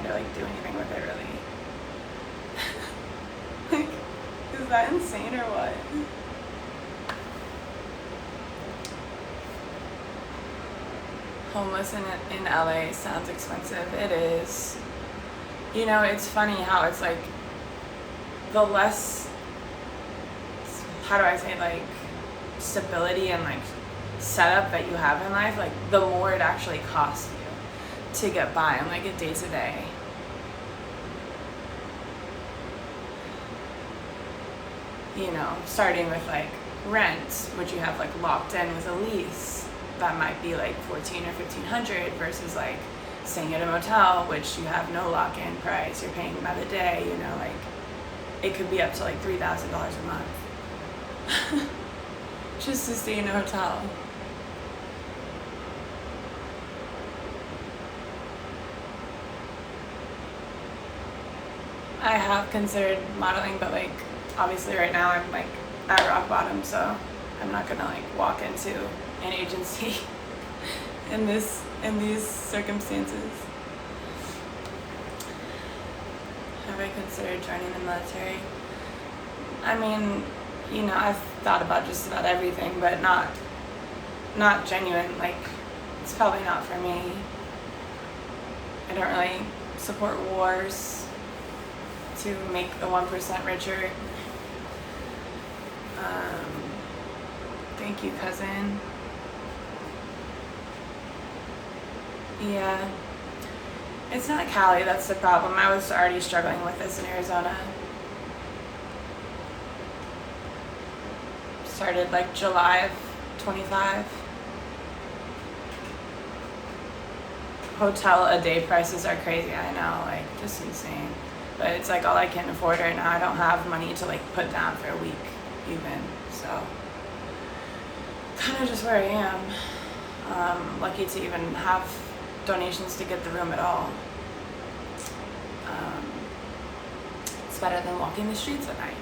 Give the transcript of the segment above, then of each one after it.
to like do anything with it really. Like, is that insane or what? Homeless in LA sounds expensive. It is. You know, it's funny how it's like the less, how do I say, like stability and like setup that you have in life, like the more it actually costs you to get by on like a day to day. You know, starting with like rent, which you have like locked in with a lease, that might be like $1,400 or $1,500 versus like staying at a motel, which you have no lock-in price, you're paying by the day, you know, like it could be up to like $3,000 a month just to stay in a hotel. I have considered modeling, but like obviously right now I'm like at rock bottom, so I'm not gonna like walk into an agency in these circumstances. Have I considered joining the military? I mean, you know, I've thought about just about everything, but not genuine. Like, it's probably not for me. I don't really support wars to make the 1% richer. Thank you, cousin. Yeah. It's not Cali, that's the problem. I was already struggling with this in Arizona. Started like July of 25. Hotel a day prices are crazy, I know, like just insane. But it's like all I can afford right now. I don't have money to like put down for a week even, so kind of just where I am. Lucky to even have donations to get the room at all. It's better than walking the streets at night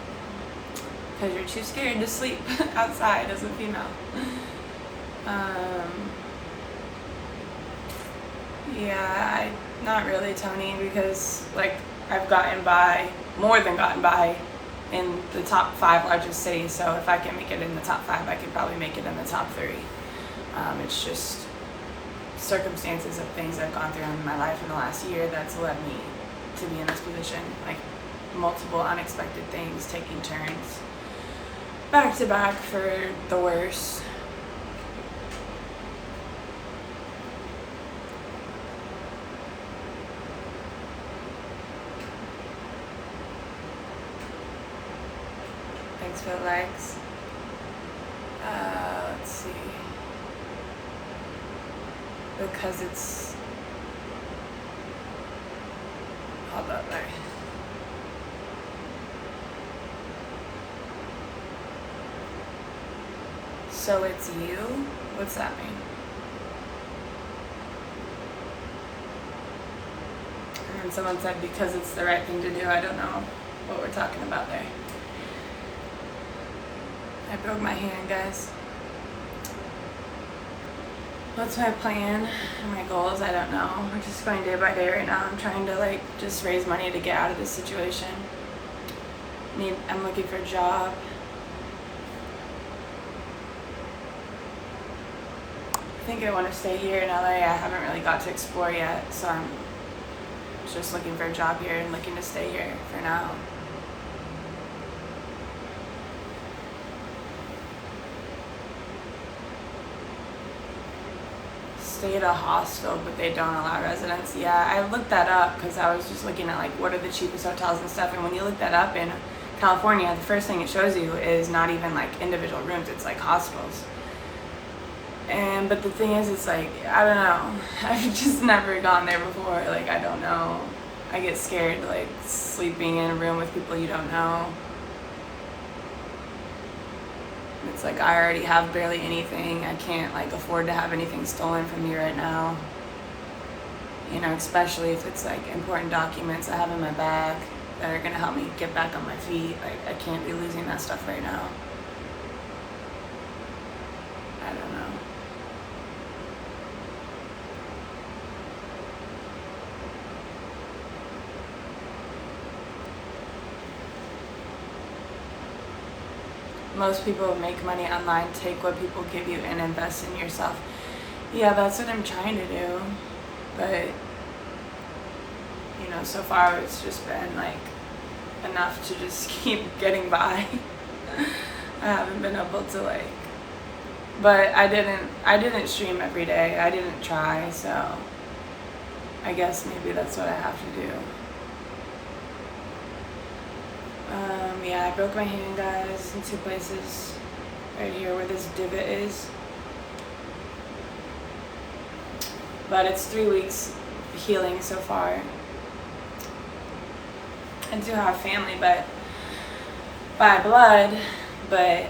because you're too scared to sleep outside as a female. Yeah, not really, Tony, because like I've gotten by, more than gotten by, in the top 5 largest cities. So if I can make it in the top 5, I could probably make it in the top 3. It's just circumstances of things I've gone through in my life in the last year that's led me to be in this position. Like multiple unexpected things taking turns back to back for the worse. Thanks for the likes. Let's see. Because it's, hold up there. So it's you? What's that mean? And then someone said because it's the right thing to do. I don't know what we're talking about there. I broke my hand, guys. What's my plan? My goals? I don't know. We're just going day by day right now. I'm trying to like just raise money to get out of this situation. I'm looking for a job. I think I want to stay here in LA. I haven't really got to explore yet, so I'm just looking for a job here and looking to stay here for now. Stay at a hostel, but they don't allow residents. Yeah, I looked that up because I was just looking at like what are the cheapest hotels and stuff, and when you look that up in California, the first thing it shows you is not even like individual rooms, it's like hostels. But the thing is, it's like, I don't know, I've just never gone there before. Like, I don't know, I get scared like sleeping in a room with people you don't know. It's like I already have barely anything. I can't like afford to have anything stolen from me right now. You know, especially if it's like important documents I have in my bag that are gonna help me get back on my feet. Like, I can't be losing that stuff right now. I don't know. most people make money online, take what people give you and invest in yourself. Yeah, that's what I'm trying to do. But, so far it's just been like enough to just keep getting by. I haven't been able to but I didn't stream every day. I didn't try, so I guess maybe that's what I have to do. Yeah, I broke my hand, guys, in 2 places. Right here where this divot is. But it's 3 weeks healing so far. I do have family, but by blood, but,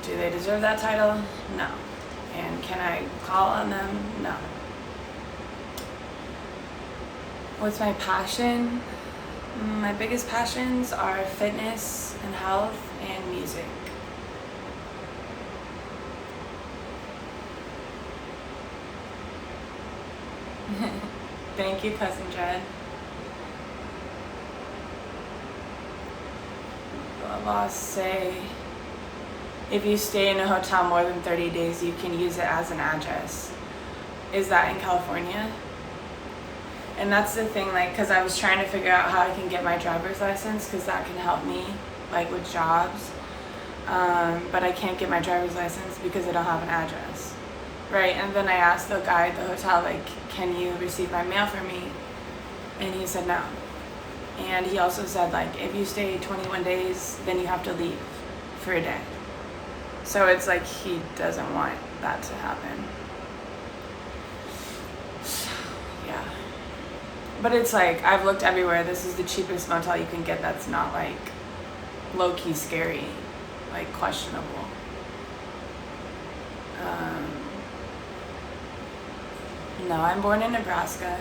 do they deserve that title? No. And can I call on them? No. What's my passion? My biggest passions are fitness and health and music. Thank you, Cousin Jed. The laws say if you stay in a hotel more than 30 days, you can use it as an address. Is that in California? And that's the thing, because I was trying to figure out how I can get my driver's license, because that can help me, with jobs. But I can't get my driver's license because I don't have an address. Right, and then I asked the guy at the hotel, can you receive my mail for me? And he said no. And he also said, if you stay 21 days, then you have to leave for a day. So it's he doesn't want that to happen. So, yeah. But it's I've looked everywhere. This is the cheapest motel you can get that's not low-key scary, questionable. No, I'm born in Nebraska,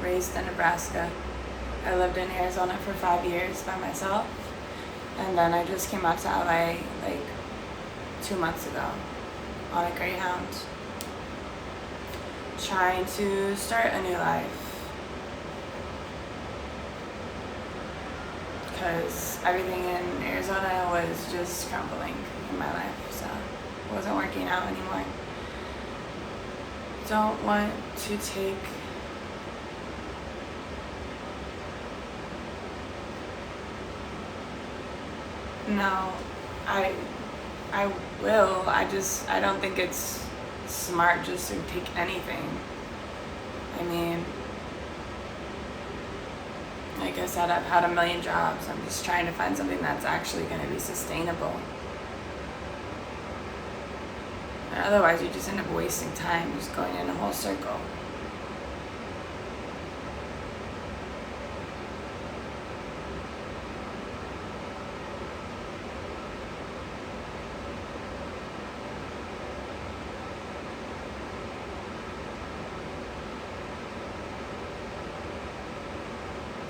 raised in Nebraska. I lived in Arizona for 5 years by myself, and then I just came out to LA 2 months ago on a Greyhound, trying to start a new life. Because everything in Arizona was just crumbling in my life, so it wasn't working out anymore. Don't want to take no, I will. I don't think it's smart just to take anything. I mean, like I said, I've had a million jobs. I'm just trying to find something that's actually going to be sustainable. Otherwise, you just end up wasting time, just going in a whole circle.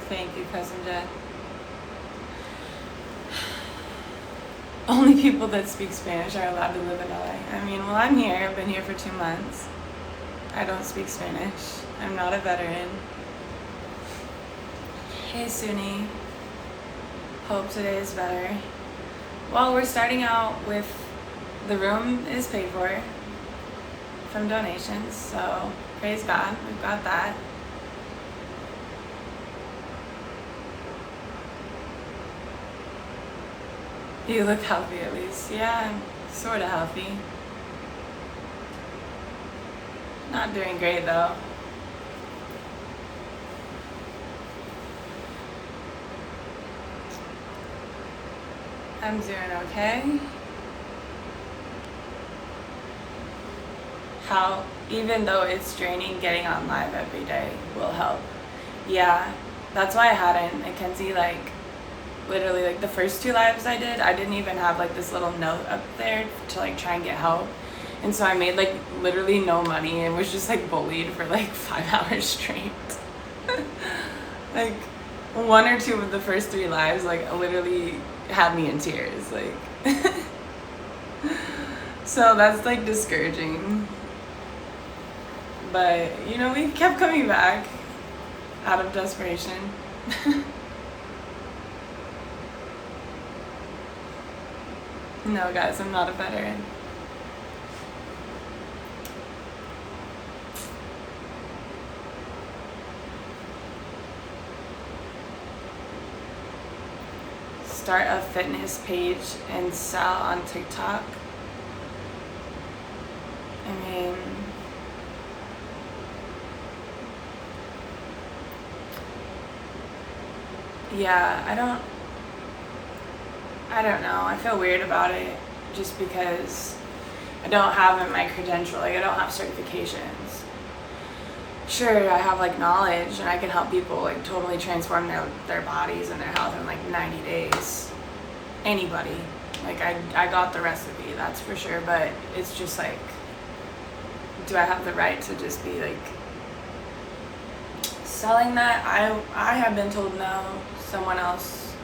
Thank you, Cousin Jen. Only people that speak Spanish are allowed to live in LA. I mean, well, I'm here. I've been here for 2 months. I don't speak Spanish. I'm not a veteran. Hey, Suni. Hope today is better. Well, we're starting out with the room is paid for from donations, so praise God, we've got that. You look healthy at least. Yeah, I'm sort of healthy. Not doing great though. I'm doing okay. How, even though it's draining, getting on live every day will help. Yeah, that's why I hadn't. Mackenzie, literally the first 2 lives I didn't even have this little note up there to try and get help, and so I made literally no money and was just bullied for 5 hours straight. 1 or 2 of the first 3 lives literally had me in tears, so that's discouraging, but we kept coming back out of desperation. No, guys, I'm not a veteran. Start a fitness page and sell on TikTok. I mean, yeah, I don't know. I feel weird about it just because I don't have my credential. Like, I don't have certifications. Sure, I have like knowledge and I can help people like totally transform their bodies and their health in like 90 days. Anybody. Like, I got the recipe, that's for sure. But it's just like, do I have the right to just be like selling that? I have been told no. Someone else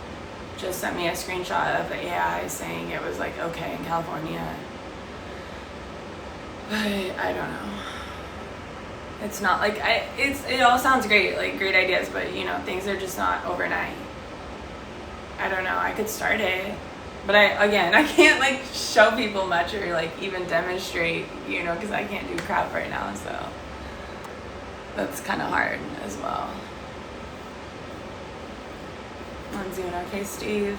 just sent me a screenshot of the AI saying it was like okay in California. But I don't know. It's not like it all sounds great, like great ideas, but you know, things are just not overnight. I don't know. I could start it, but I can't like show people much or like even demonstrate, you know, because I can't do crap right now, so that's kind of hard as well. I'm doing okay, Steve.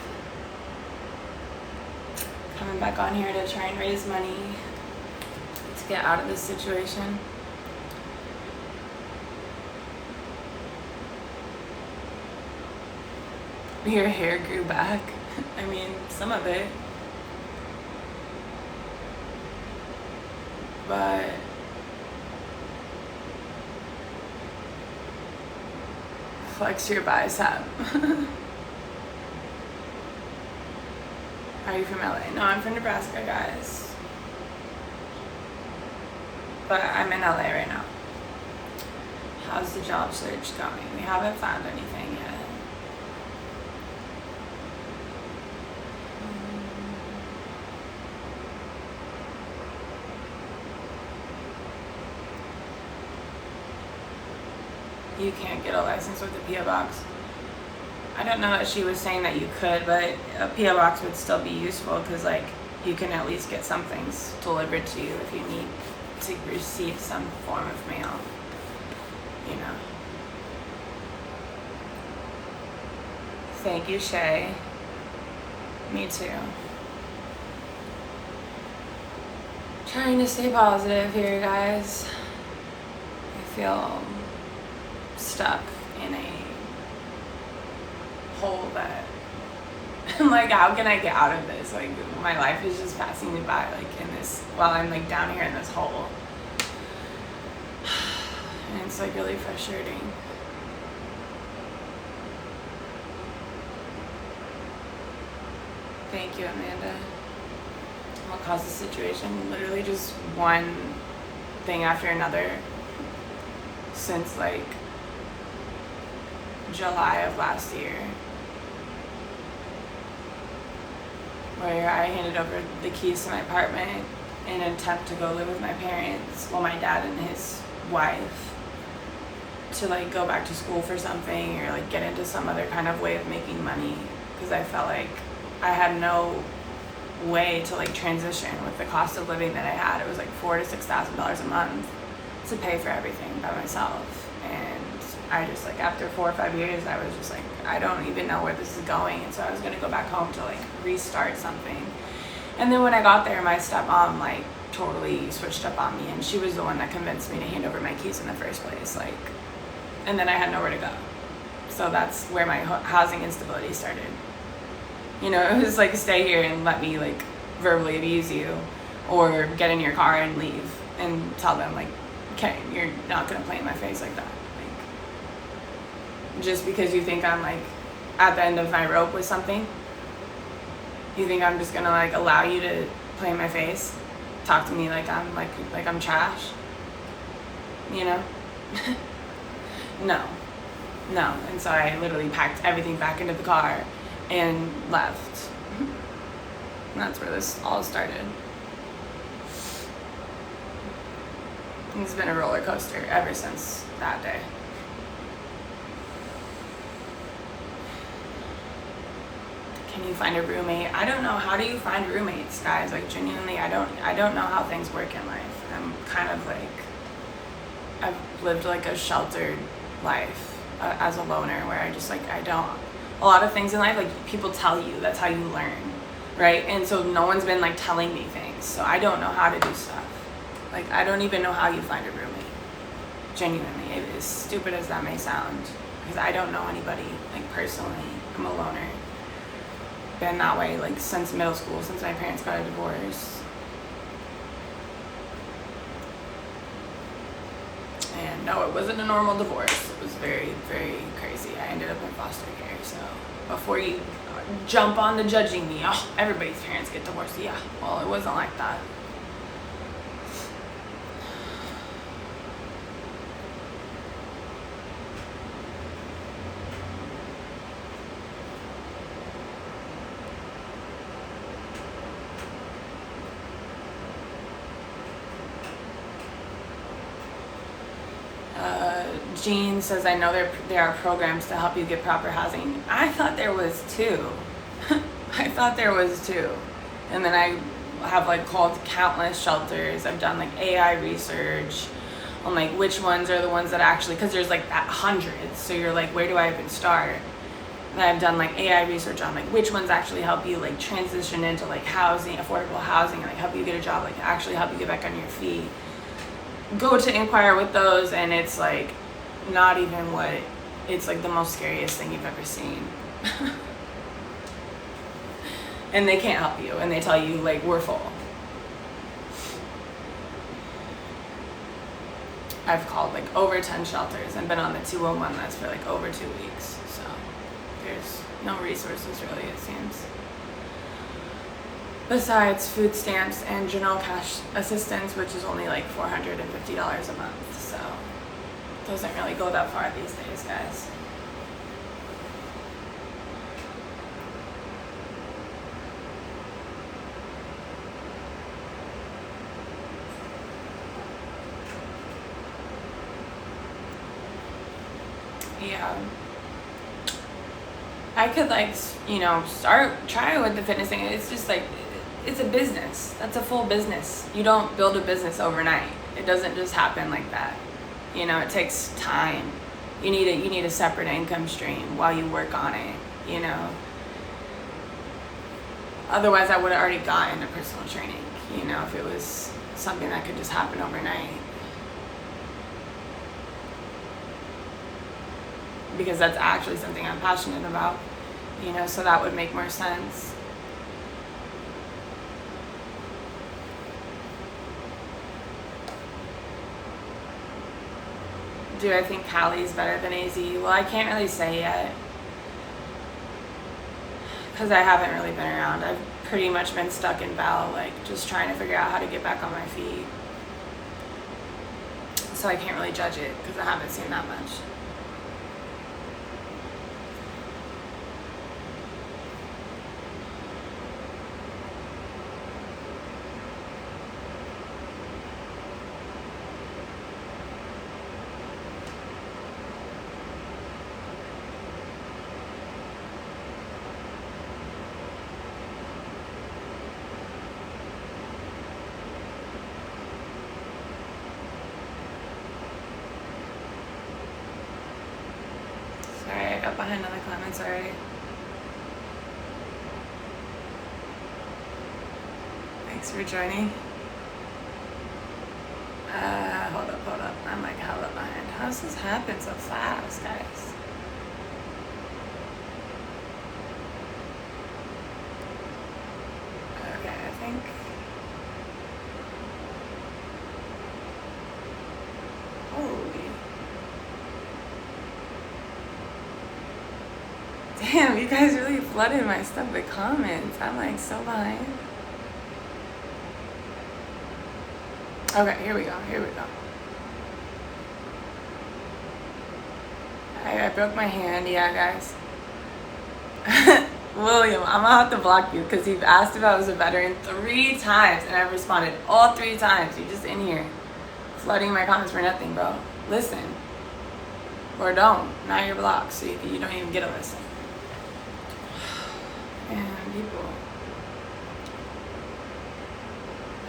Coming back on here to try and raise money to get out of this situation. Your hair grew back. I mean, some of it. But flex your bicep. Are you from LA? No, I'm from Nebraska, guys. But I'm in LA right now. How's the job search going? We haven't found anything yet. You can't get a license with a P.O. box. I don't know that she was saying that you could, but a P.O. box would still be useful because, like, you can at least get some things delivered to you if you need to receive some form of mail, you know. Thank you, Shay. Me too. Trying to stay positive here, guys. I feel stuck in a hole that I'm like, how can I get out of this? Like, my life is just passing me by, like, in this, while I'm like down here in this hole. And it's like really frustrating. Thank you, Amanda. What caused the situation? Literally just one thing after another since like July of last year, where I handed over the keys to my apartment in an attempt to go live with my parents, well, my dad and his wife, to like go back to school for something or like get into some other kind of way of making money, because I felt like I had no way to like transition with the cost of living that I had. It was like $4,000 to $6,000 a month to pay for everything by myself. And I just like, after 4 or 5 years, I was just like, I don't even know where this is going. And so I was gonna go back home to like restart something. And then when I got there, my stepmom like totally switched up on me, and she was the one that convinced me to hand over my keys in the first place. Like, and then I had nowhere to go. So that's where my housing instability started. You know, it was like, stay here and let me like verbally abuse you, or get in your car and leave and tell them like, okay, you're not gonna play in my face like that. Like, just because you think I'm like at the end of my rope with something, you think I'm just gonna like allow you to play in my face, talk to me like I'm like I'm trash, you know? No. And so I literally packed everything back into the car and left. And that's where this all started. It's been a roller coaster ever since that day. can you find a roommate? I don't know. How do you find roommates, guys? Like, genuinely, I don't know how things work in life. I'm kind of like, I've lived like a sheltered life as a loner, where I just like, I don't, a lot of things in life, like, people tell you, that's how you learn, right? And so no one's been like telling me things, so I don't know how to do stuff. Like, I don't even know how you find a roommate. Genuinely, as stupid as that may sound, because I don't know anybody, like, personally. I'm a loner. Been that way like since middle school, since my parents got a divorce. And no, it wasn't a normal divorce. It was very, very crazy. I ended up in foster care. So before you jump on to judging me, oh, everybody's parents get divorced. Yeah, well, it wasn't like that. Jean says, I know there are programs to help you get proper housing. I thought there was too. I thought there was too. And then I have like called countless shelters. I've done like AI research on like which ones are the ones that actually, because there's like hundreds. So you're like, where do I even start? And I've done like AI research on like which ones actually help you like transition into like housing, affordable housing, and like help you get a job, like actually help you get back on your feet. Go to inquire with those, and it's like not even what, it's like the most scariest thing you've ever seen. And they can't help you, and they tell you like, we're full. I've called like over 10 shelters and been on the 201 list for like over 2 weeks, so there's no resources really, it seems, besides food stamps and general cash assistance, which is only like $450 a month. So it doesn't really go that far these days, guys. Yeah. I could like, try with the fitness thing. It's just like, it's a business. That's a full business. You don't build a business overnight. It doesn't just happen like that. It takes time. You need a separate income stream while you work on it, Otherwise, I would have already gotten a personal training, if it was something that could just happen overnight. Because that's actually something I'm passionate about, so that would make more sense. Do I think Cali's better than AZ? Well, I can't really say yet, because I haven't really been around. I've pretty much been stuck in Val, like just trying to figure out how to get back on my feet. So I can't really judge it because I haven't seen that much. I got behind on the comments already. Thanks for joining. Hold up. I'm like hella behind. How does this happen so fast, guys? Okay, I think. Holy. Damn, you guys really flooded my stuff with comments. I'm like so behind. Okay, here we go. I broke my hand, yeah, guys. William, I'm gonna have to block you because you've asked if I was a veteran 3 times and I've responded all 3 times. You're just in here flooding my comments for nothing, bro. Listen. Or don't. Now you're blocked, so you don't even get a listen. And people,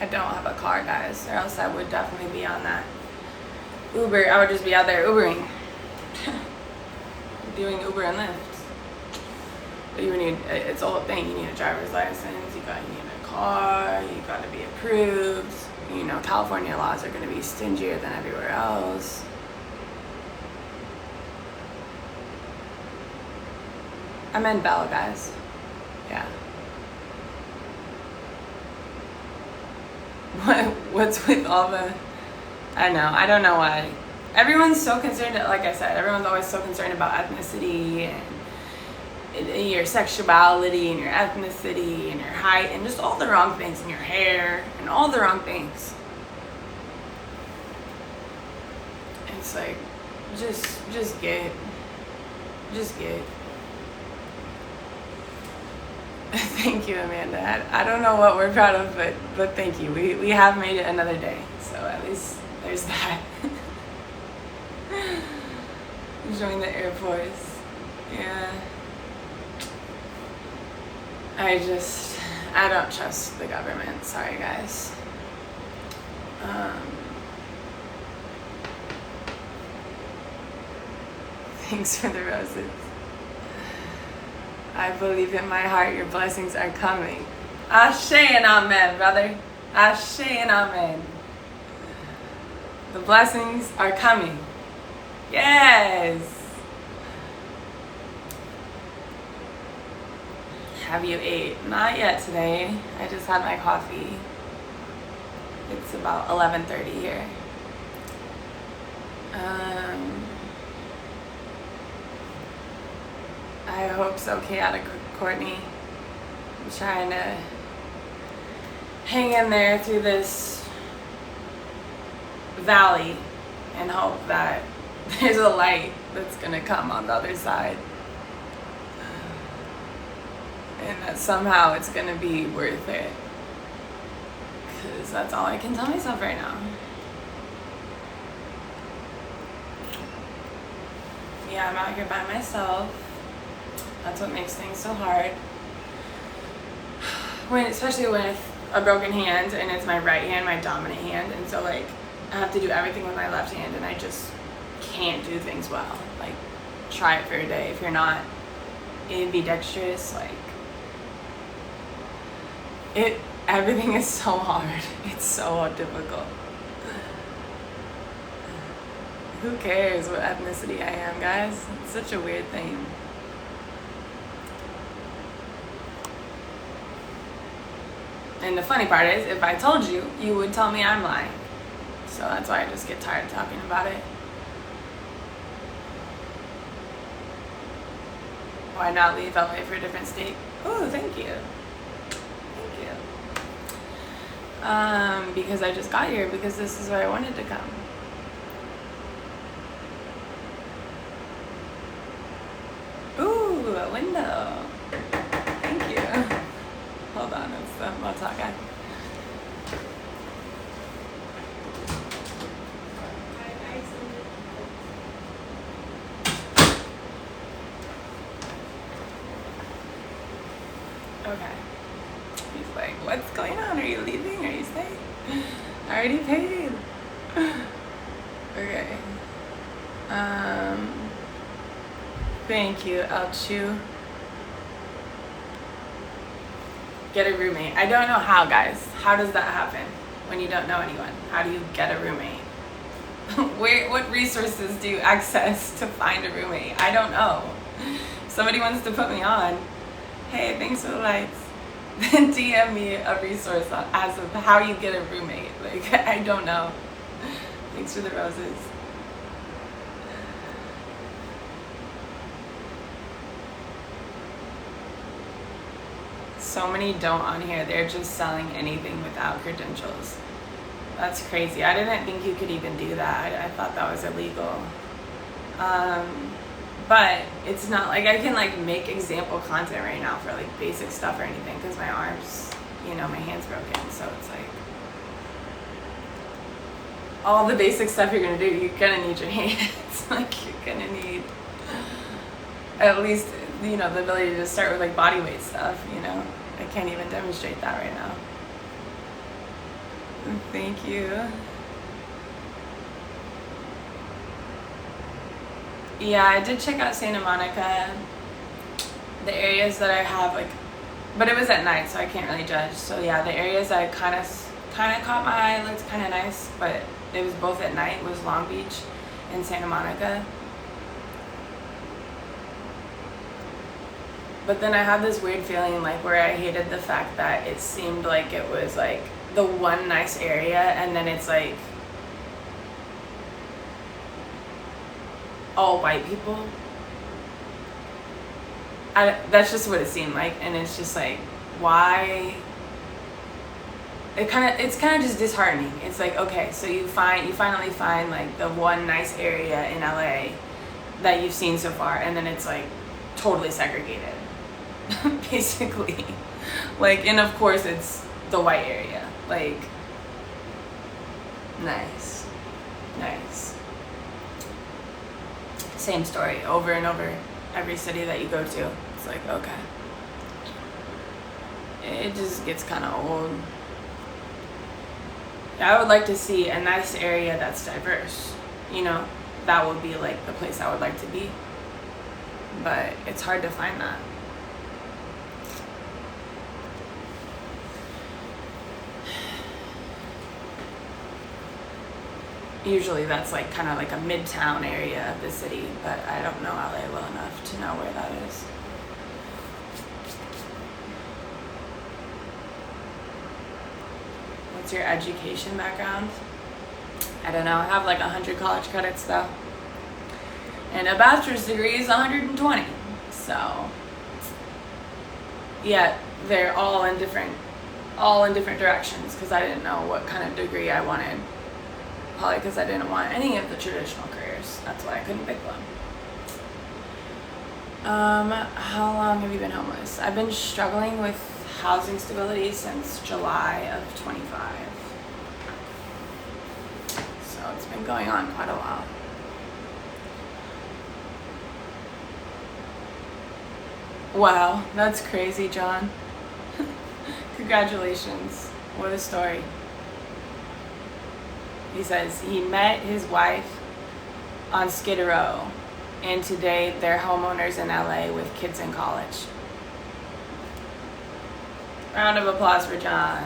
I don't have a car, guys, or else I would definitely be on that Uber. I would just be out there Ubering. Doing Uber and Lyft. But you need, it's a whole thing. You need a driver's license, you need a car, you got to be approved. You know, California laws are going to be stingier than everywhere else. I'm in Bell, guys. Yeah. What's with all the, I know, I don't know why. Everyone's so concerned, like I said, everyone's always so concerned about ethnicity and your sexuality and your ethnicity and your height and just all the wrong things, and your hair and all the wrong things. It's like, just get. Thank you, Amanda. I don't know what we're proud of, but thank you. We have made it another day, so at least there's that. Join the Air Force. Yeah. I don't trust the government. Sorry, guys. Thanks for the roses. I believe in my heart your blessings are coming. Ashe and amen, brother. Ashe and amen. The blessings are coming. Yes. Have you ate? Not yet today. I just had my coffee. It's about 11:30 here. I hope so, chaotic Courtney. I'm trying to hang in there through this valley and hope that there's a light that's gonna come on the other side. And that somehow it's gonna be worth it. Because that's all I can tell myself right now. Yeah, I'm out here by myself. That's what makes things so hard. Especially with a broken hand, and it's my right hand, my dominant hand, and so like I have to do everything with my left hand, and I just can't do things well. Like, try it for a day. If you're not ambidextrous, like everything is so hard. It's so difficult. Who cares what ethnicity I am, guys? It's such a weird thing. And the funny part is, if I told you, you would tell me I'm lying. So that's why I just get tired of talking about it. Why not leave LA for a different state? Oh, thank you. Thank you. Because I just got here, because this is where I wanted to come. Ooh, a window. Thank you. Hold on, it's the Motel guy. Okay. He's like, what's going on? Are you leaving? Are you staying? I already paid. Okay. Thank you, Elchu. Get a roommate. I don't know how, guys. How does that happen when you don't know anyone? How do you get a roommate? What resources do you access to find a roommate? I don't know. Somebody wants to put me on. Hey, thanks for the lights. Then DM me a resource as of how you get a roommate. Like, I don't know. Thanks for the roses. So many don't on here. They're just selling anything without credentials. That's crazy. I didn't think you could even do that. I thought that was illegal. But it's not like I can like make example content right now for like basic stuff or anything because my arms, my hand's broken. So it's like all the basic stuff you're gonna do, you're gonna need your hands. Like, you're gonna need at least you know, the ability to start with like body weight stuff, you know. I can't even demonstrate that right now. Thank you. Yeah, I did check out Santa Monica. The areas that I have like, but it was at night, so I can't really judge. So yeah, the areas that kind of caught my eye looked kind of nice, but it was both at night. Was Long Beach and Santa Monica. But then I had this weird feeling like where I hated the fact that it seemed like it was like the one nice area, and then it's like all white people. That's just what it seemed like, and it's just like, why? It's kind of just disheartening. It's like, okay, so you finally find like the one nice area in LA that you've seen so far, and then it's like totally segregated, basically. Like, and of course it's the white area. Like, nice. Same story over and over. Every city that you go to, it's like, okay. It just gets kind of old. I would like to see a nice area that's diverse. You know, that would be like the place I would like to be. But it's hard to find that. Usually that's like kind of like a midtown area of the city, but I don't know LA well enough to know where that is. What's your education background? I don't know. I have like 100 college credits though. And a bachelor's degree is 120. So yeah, they're all in different directions because I didn't know what kind of degree I wanted. Probably because I didn't want any of the traditional careers. That's why I couldn't pick one. How long have you been homeless? I've been struggling with housing stability since July of 25. So it's been going on quite a while. Wow, that's crazy, John. Congratulations. What a story. He says he met his wife on Skid Row, and today they're homeowners in LA with kids in college. Round of applause for John.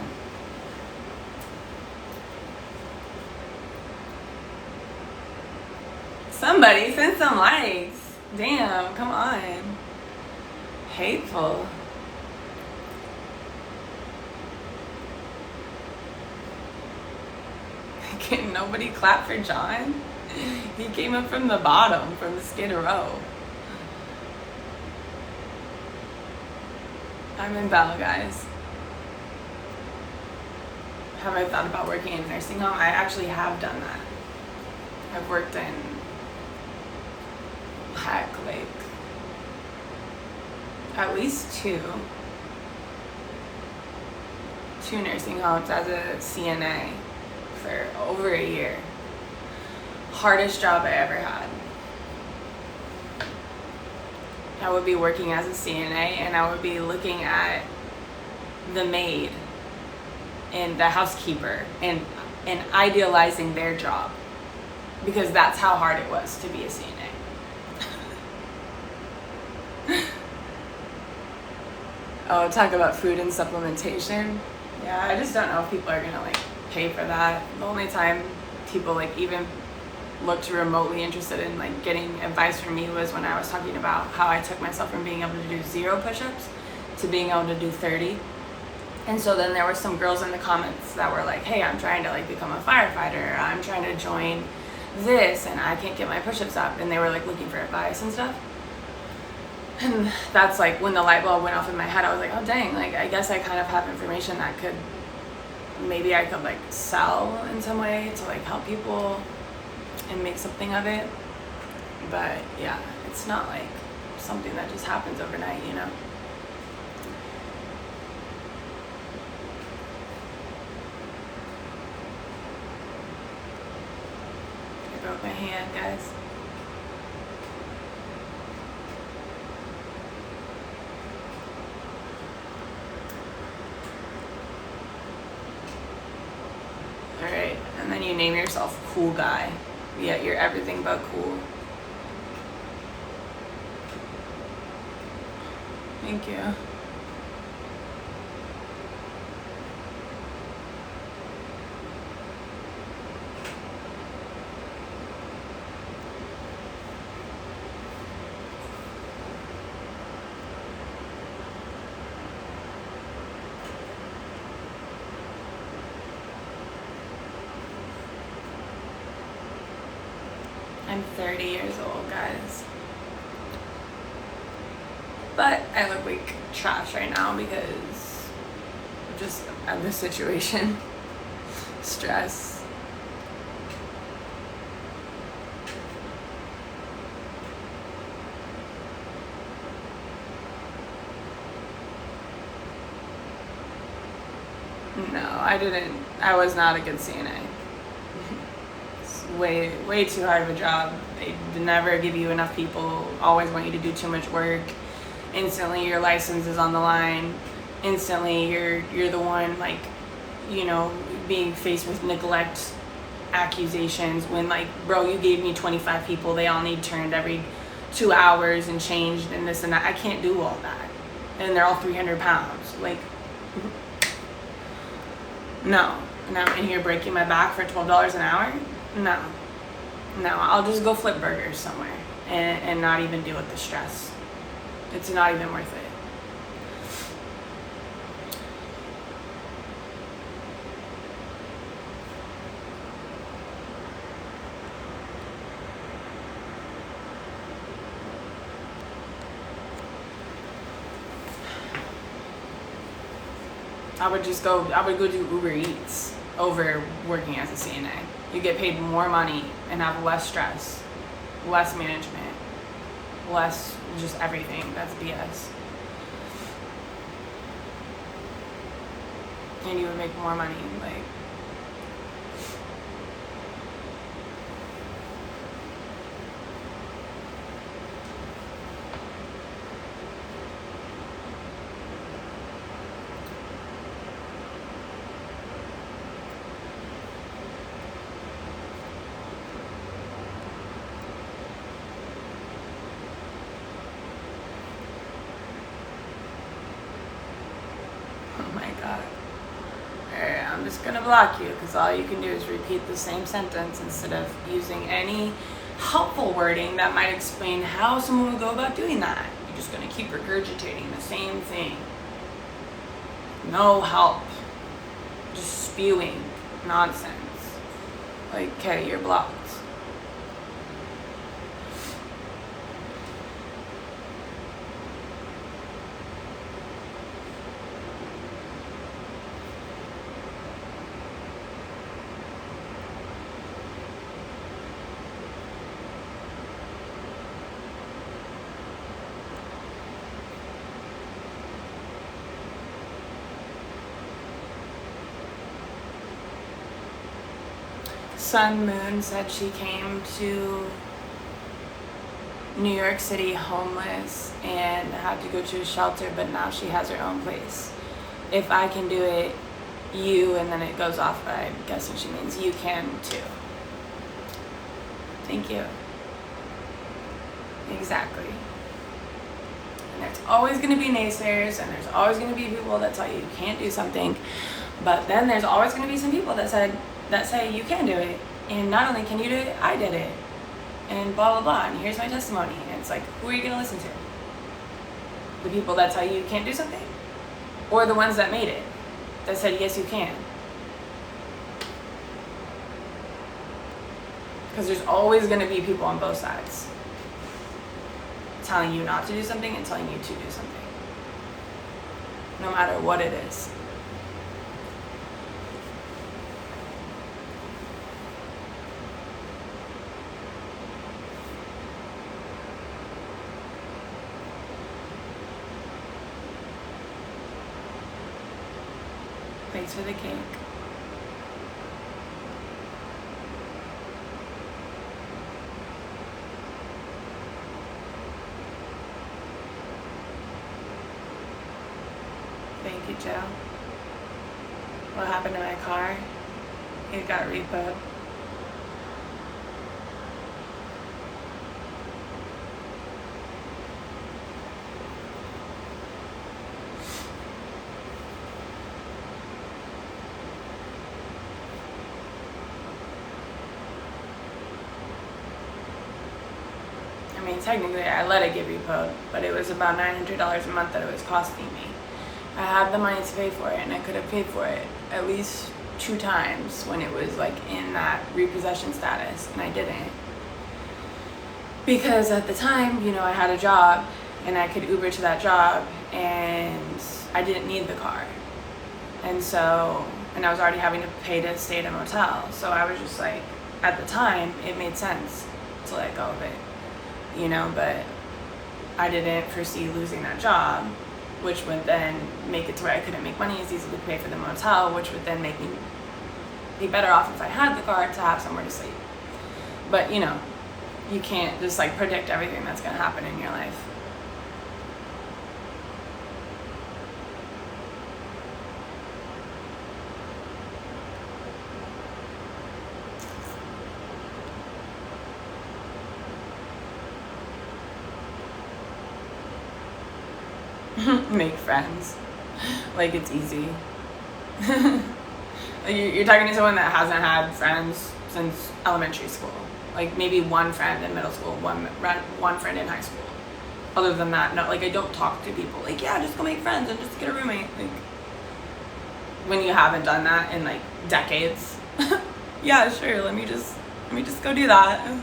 Somebody send some likes. Damn, come on. Hateful. Can nobody clap for John? He came up from the bottom, from the Skid Row. I'm in Bell, guys. Have I thought about working in a nursing home? I actually have done that. I've worked in like at least two nursing homes as a CNA for over a year. Hardest job I ever had. I would be working as a CNA and I would be looking at the maid and the housekeeper and idealizing their job because that's how hard it was to be a CNA. Oh, talk about food and supplementation. Yeah, I just don't know if people are gonna like pay for that. The only time people like even looked remotely interested in like getting advice from me was when I was talking about how I took myself from being able to do 0 push-ups to being able to do 30. And so then there were some girls in the comments that were like, hey, I'm trying to like become a firefighter, I'm trying to join this and I can't get my push-ups up, and they were like looking for advice and stuff. And that's like when the light bulb went off in my head. I was like, oh dang, like I guess I kind of have information that could, maybe I could like sell in some way to like help people and make something of it. But yeah, it's not like something that just happens overnight, you know. I broke my hand, guys. you name yourself cool guy, yet you're everything but cool. Thank you. I'm 30 years old, guys. But I look like trash right now because just of the situation. Stress. No, I didn't. I was not a good CNA. It's way too hard of a job. They never give you enough people, always want you to do too much work. Instantly your license is on the line. Instantly you're the one, like, you know, being faced with neglect accusations when, like, bro, you gave me 25 people, they all need turned every 2 hours and changed and this and that. I can't do all that. And they're all 300 pounds. Like, no. And I'm in here breaking my back for $12 an hour? No. I'll just go flip burgers somewhere and not even deal with the stress. It's not even worth it. I would go do Uber Eats over working as a CNA. You get paid more money and have less stress, less management, less just everything. That's BS. And you would make more money, like. I'm just gonna block you because all you can do is repeat the same sentence instead of using any helpful wording that might explain how someone would go about doing that. You're just gonna keep regurgitating the same thing. No help. Just spewing nonsense. Like, okay, you're blocked. Sun Moon said she came to New York City homeless and had to go to a shelter, but now she has her own place. If I can do it, you, and then it goes off, but I'm guessing she means you can too. Thank you. Exactly. And there's always going to be naysayers, and there's always going to be people that tell you you can't do something, but then there's always going to be some people that say you can do it, and not only can you do it, I did it, and blah blah blah, and here's my testimony. And it's like, who are you going to listen to? The people that tell you you can't do something, or the ones that made it, that said yes you can? Because there's always going to be people on both sides telling you not to do something and telling you to do something, no matter what it is. Thanks for the cake. Thank you, Joe. What happened to my car? It got repoed. technically I let it get repoed, but it was about $900 a month that it was costing me. I had the money to pay for it, and I could have paid for it at least 2 times when it was like in that repossession status, and I didn't. Because at the time, I had a job and I could Uber to that job, and I didn't need the car. And I was already having to pay to stay at a motel. So I was just like, at the time, it made sense to let go of it, but I didn't foresee losing that job, which would then make it to where I couldn't make money as easily to pay for the motel, which would then make me be better off if I had the car to have somewhere to sleep. But, you can't just like predict everything that's going to happen in your life. Make friends. Like it's easy. You're talking to someone that hasn't had friends since elementary school. Like maybe one friend in middle school, one friend in high school. Other than that, no. Like I don't talk to people. Like yeah, just go make friends and just get a roommate. Like when you haven't done that in like decades. Yeah, sure. Let me just go do that.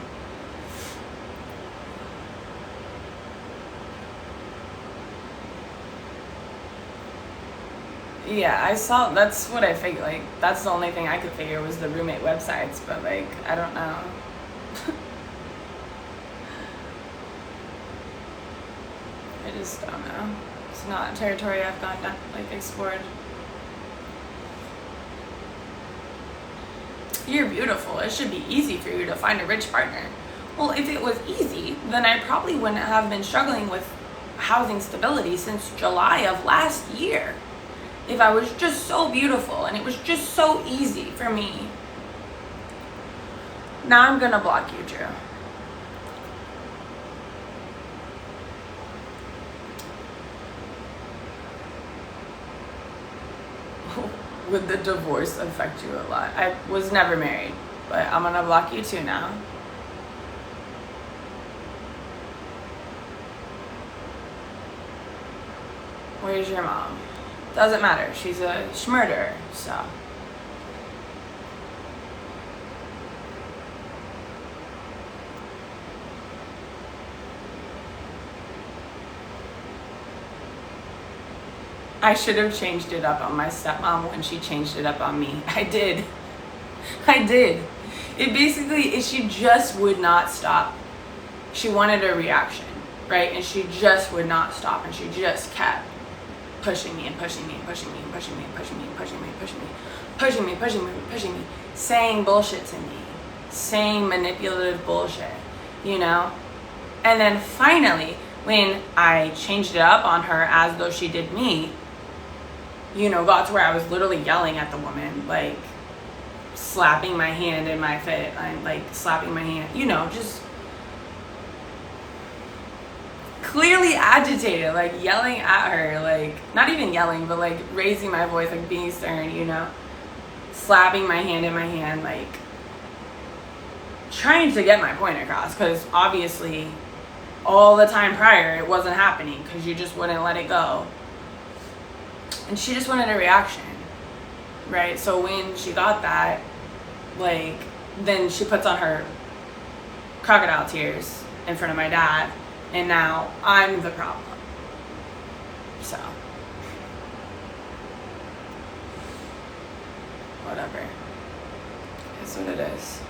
Yeah, I saw, that's what I figured, like, that's the only thing I could figure was the roommate websites, but, like, I don't know. I just don't know. It's not a territory I've gone down, like, explored. You're beautiful. It should be easy for you to find a rich partner. Well, if it was easy, then I probably wouldn't have been struggling with housing stability since July of last year. If I was just so beautiful and it was just so easy for me. Now I'm gonna block you, Drew. Would the divorce affect you a lot? I was never married, but I'm gonna block you too now. Where's your mom? Doesn't matter. She's a schmurderer, so. I should have changed it up on my stepmom when she changed it up on me. I did. It basically, she just would not stop. She wanted a reaction, right? And she just would not stop, and she just kept pushing me and pushing me and pushing me and pushing me and pushing me and pushing me and pushing me, pushing me, pushing me, pushing me, saying bullshit to me, saying manipulative bullshit, And then finally, when I changed it up on her as though she did me, got to where I was literally yelling at the woman, like slapping my hand in my fit, I'm like slapping my hand, just clearly agitated, like yelling at her, like not even yelling, but like raising my voice, like being stern, slapping my hand in my hand, like trying to get my point across, because obviously all the time prior it wasn't happening because you just wouldn't let it go, and she just wanted a reaction, right? So when she got that, like then she puts on her crocodile tears in front of my dad. And now I'm the problem. So, whatever. It's what it is.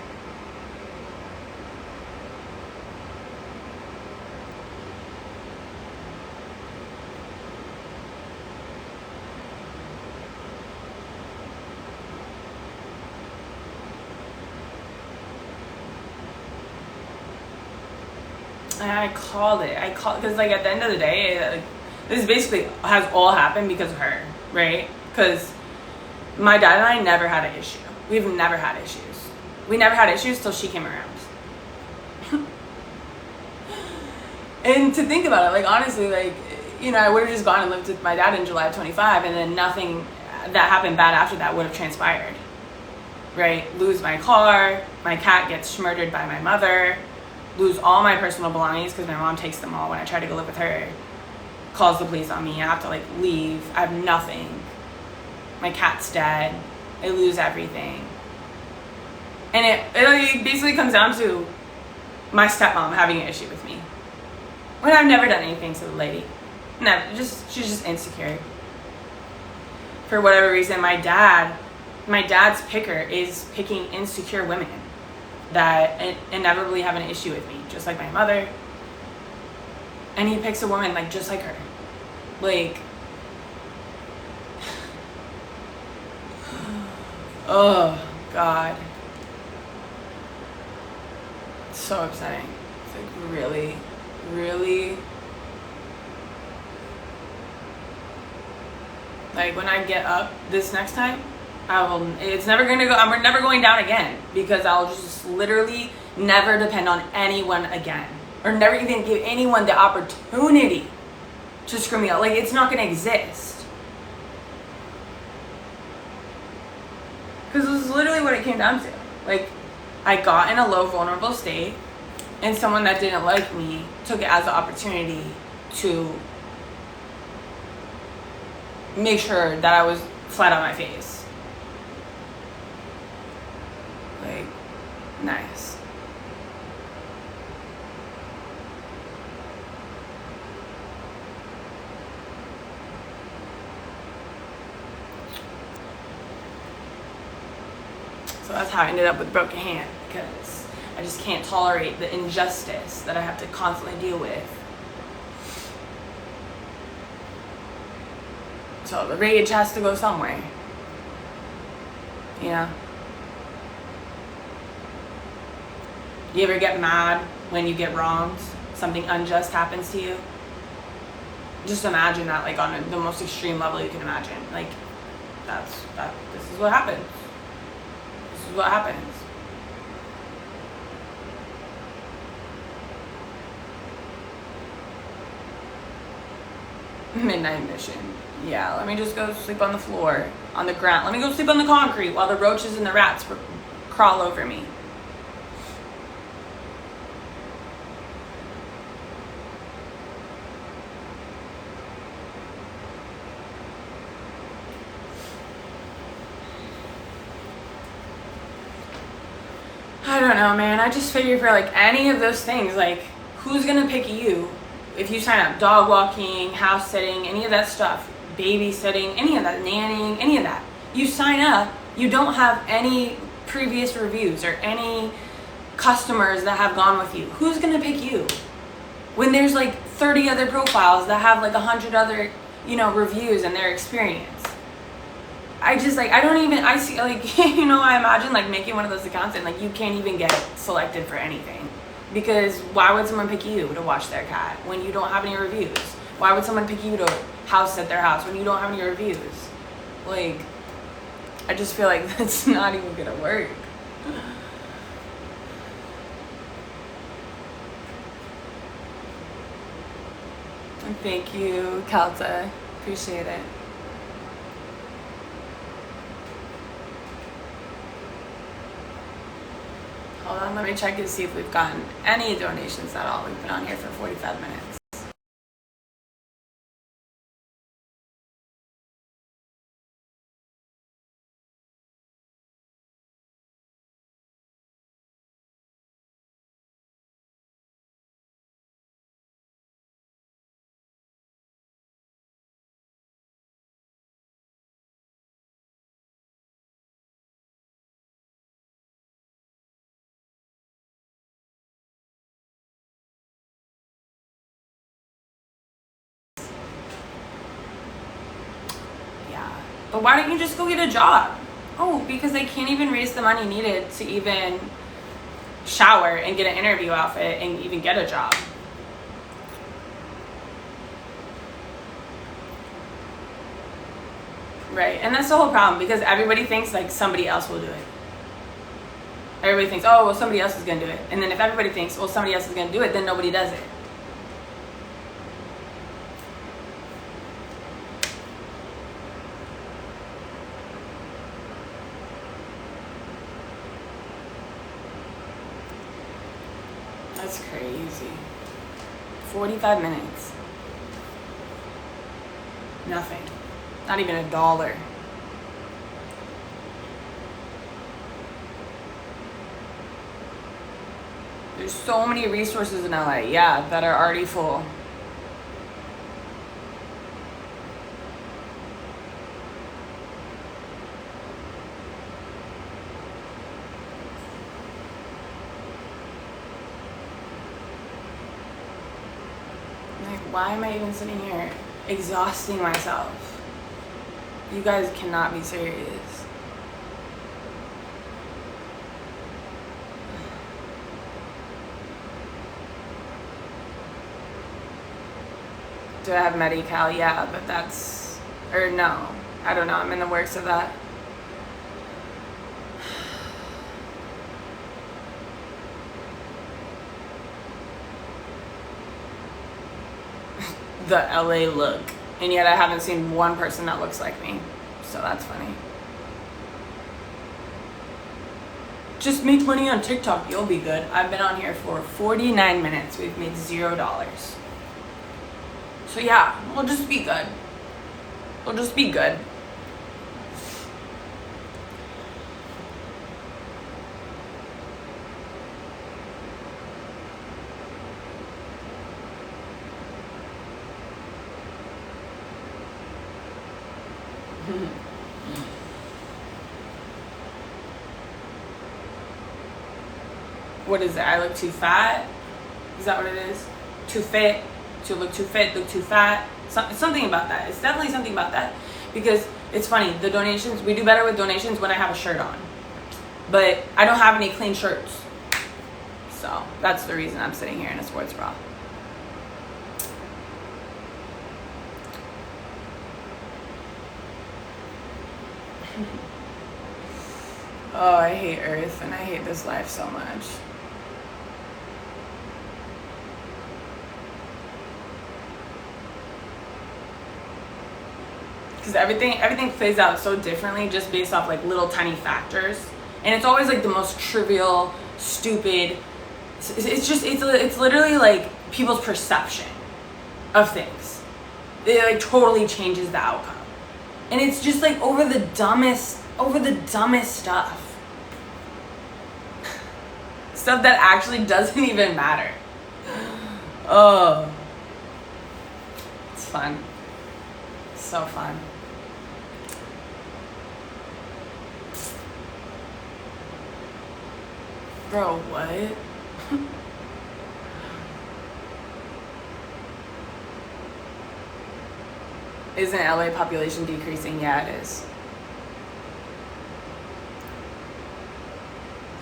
I called it. Because like at the end of the day, this basically has all happened because of her, right? Because my dad and I never had an issue. We've never had issues. We never had issues till she came around. And to think about it, like honestly, like, I would have just gone and lived with my dad in July of 25, and then nothing that happened bad after that would have transpired, right? Lose my car, my cat gets murdered by my mother, lose all my personal belongings because my mom takes them all when I try to go live with her. Calls the police on me. I have to like leave. I have nothing. My cat's dead. I lose everything. And it basically comes down to my stepmom having an issue with me. When I've never done anything to the lady. Never. She's just insecure. For whatever reason, my dad's picker is picking insecure women that inevitably have an issue with me, just like my mother. And he picks a woman like just like her. Like, oh God. It's so upsetting. It's like really, really. Like when I get up this next time, it's never gonna go, I'm never going down again, because I'll just literally never depend on anyone again, or never even give anyone the opportunity to screw me out. Like, it's not gonna exist. Because this is literally what it came down to. Like, I got in a low vulnerable state, and someone that didn't like me took it as an opportunity to make sure that I was flat on my face. Like, nice. So that's how I ended up with a broken hand, because I just can't tolerate the injustice that I have to constantly deal with. So the rage has to go somewhere. You know? You ever get mad when you get wronged? Something unjust happens to you? Just imagine that, like, on the most extreme level you can imagine. Like, this is what happens. This is what happens. Midnight mission. Yeah, let me just go sleep on the floor, on the ground. Let me go sleep on the concrete while the roaches and the rats crawl over me. I don't know, man. I just figure for like any of those things, like, who's gonna pick you if you sign up? Dog walking, house sitting, any of that stuff, babysitting, any of that, nannying, any of that. You sign up, you don't have any previous reviews or any customers that have gone with you. Who's gonna pick you when there's like 30 other profiles that have like 100 other, reviews and their experience? I just, like, I see, like, I imagine, like, making one of those accounts and, like, you can't even get selected for anything. Because why would someone pick you to watch their cat when you don't have any reviews? Why would someone pick you to house at their house when you don't have any reviews? Like, I just feel like that's not even gonna work. And thank you, Kelta. Appreciate it. Hold on, let me check and see if we've gotten any donations at all. We've been on here for 45 minutes. But why don't you just go get a job? Oh, because they can't even raise the money needed to even shower and get an interview outfit and even get a job. Right, and that's the whole problem, because everybody thinks like somebody else will do it. Everybody thinks, oh, well, somebody else is gonna do it. And then if everybody thinks, well, somebody else is gonna do it, then nobody does it. That's crazy. 45 minutes. Nothing. Not even $1. There's so many resources in LA, yeah, that are already full. Like, why am I even sitting here exhausting myself? You guys cannot be serious. Do I have Medi-Cal? Yeah, but that's, or no, I don't know. I'm in the works of that. The LA look, and yet I haven't seen one person that looks like me, so that's funny. Just make money on TikTok, you'll be good. I've been on here for 49 minutes. We've made $0. So yeah, we'll just be good. We'll just be good. What is it? I look too fat? Is that what it is? Too fit? To look too fit, look too fat? Something about that. It's definitely something about that. Because it's funny, the donations, we do better with donations when I have a shirt on. But I don't have any clean shirts. So that's the reason I'm sitting here in a sports bra. Oh, I hate Earth and I hate this life so much. Because everything plays out so differently just based off like little tiny factors, and it's always like the most trivial, stupid. It's literally like people's perception of things. It like totally changes the outcome, and it's just like over the dumbest stuff, stuff that actually doesn't even matter. Oh, it's fun, so fun. Bro, what? Isn't LA population decreasing? Yeah, it is.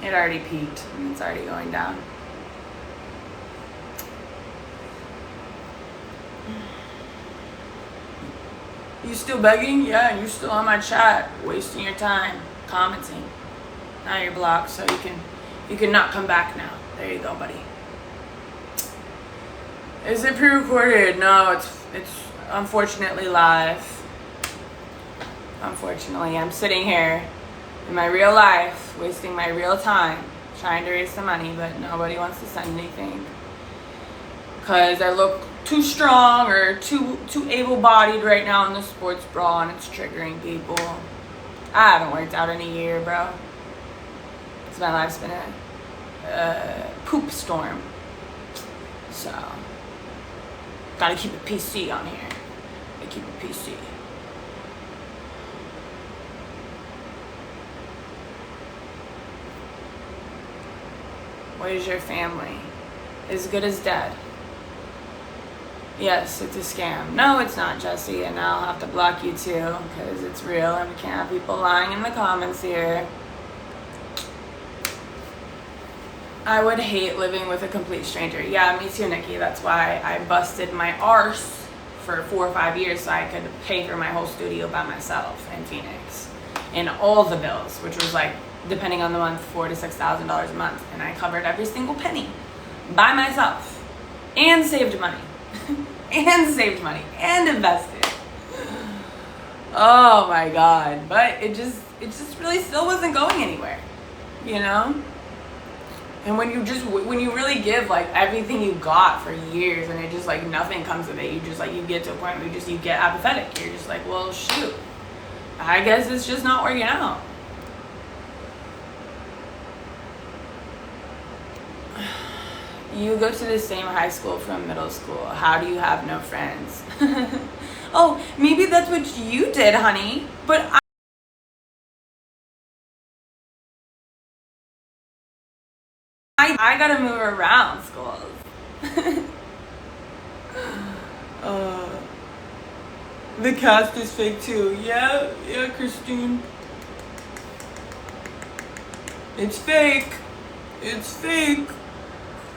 It already peaked and it's already going down. You still begging? Yeah, and you're still on my chat, wasting your time, commenting. Now you're blocked, so you can not come back now. There you go, buddy. Is it pre-recorded? No, it's unfortunately live. Unfortunately, I'm sitting here in my real life, wasting my real time, trying to raise some money, but nobody wants to send anything. Because I look too strong or too able-bodied right now in the sports bra, and it's triggering people. I haven't worked out in a year, bro. It's my life's been a poop storm. So, gotta keep it PC on here. Gotta keep it PC. Where's your family? As good as dead. Yes, it's a scam. No, it's not, Jesse, and I'll have to block you too, because it's real and we can't have people lying in the comments here. I would hate living with a complete stranger. Yeah, me too, Nikki. That's why I busted my arse for 4 or 5 years so I could pay for my whole studio by myself in Phoenix. And all the bills, which was like, depending on the month, $4,000 to $6,000 a month. And I covered every single penny by myself and saved money. And saved money and invested. Oh my God. But it just really still wasn't going anywhere, you know? And when you really give like everything you got for years and it just like nothing comes of it, you just like, you get to a point where you get apathetic. You're just like, well, shoot, I guess it's just not working out. You go to the same high school from middle school. How do you have no friends? Oh, maybe that's what you did, honey. But I gotta move around schools. uh, the cast is fake too. Yeah, Christine. It's fake. It's fake.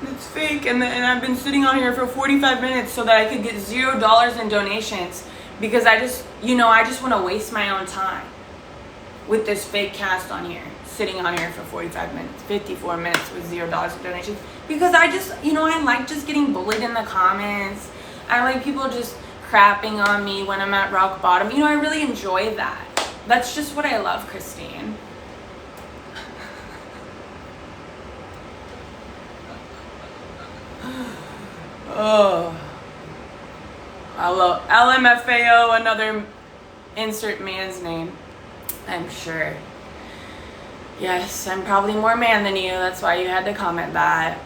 It's fake. And I've been sitting on here for 45 minutes so that I could get $0 in donations because I just want to waste my own time with this fake cast on here. Sitting on here for 45 minutes, 54 minutes with $0 in donations because I just, I like just getting bullied in the comments. I like people just crapping on me when I'm at rock bottom. I really enjoy that. That's just what I love, Christine. Oh, I love LMFAO, another insert man's name, I'm sure. Yes, I'm probably more man than you. That's why you had to comment that.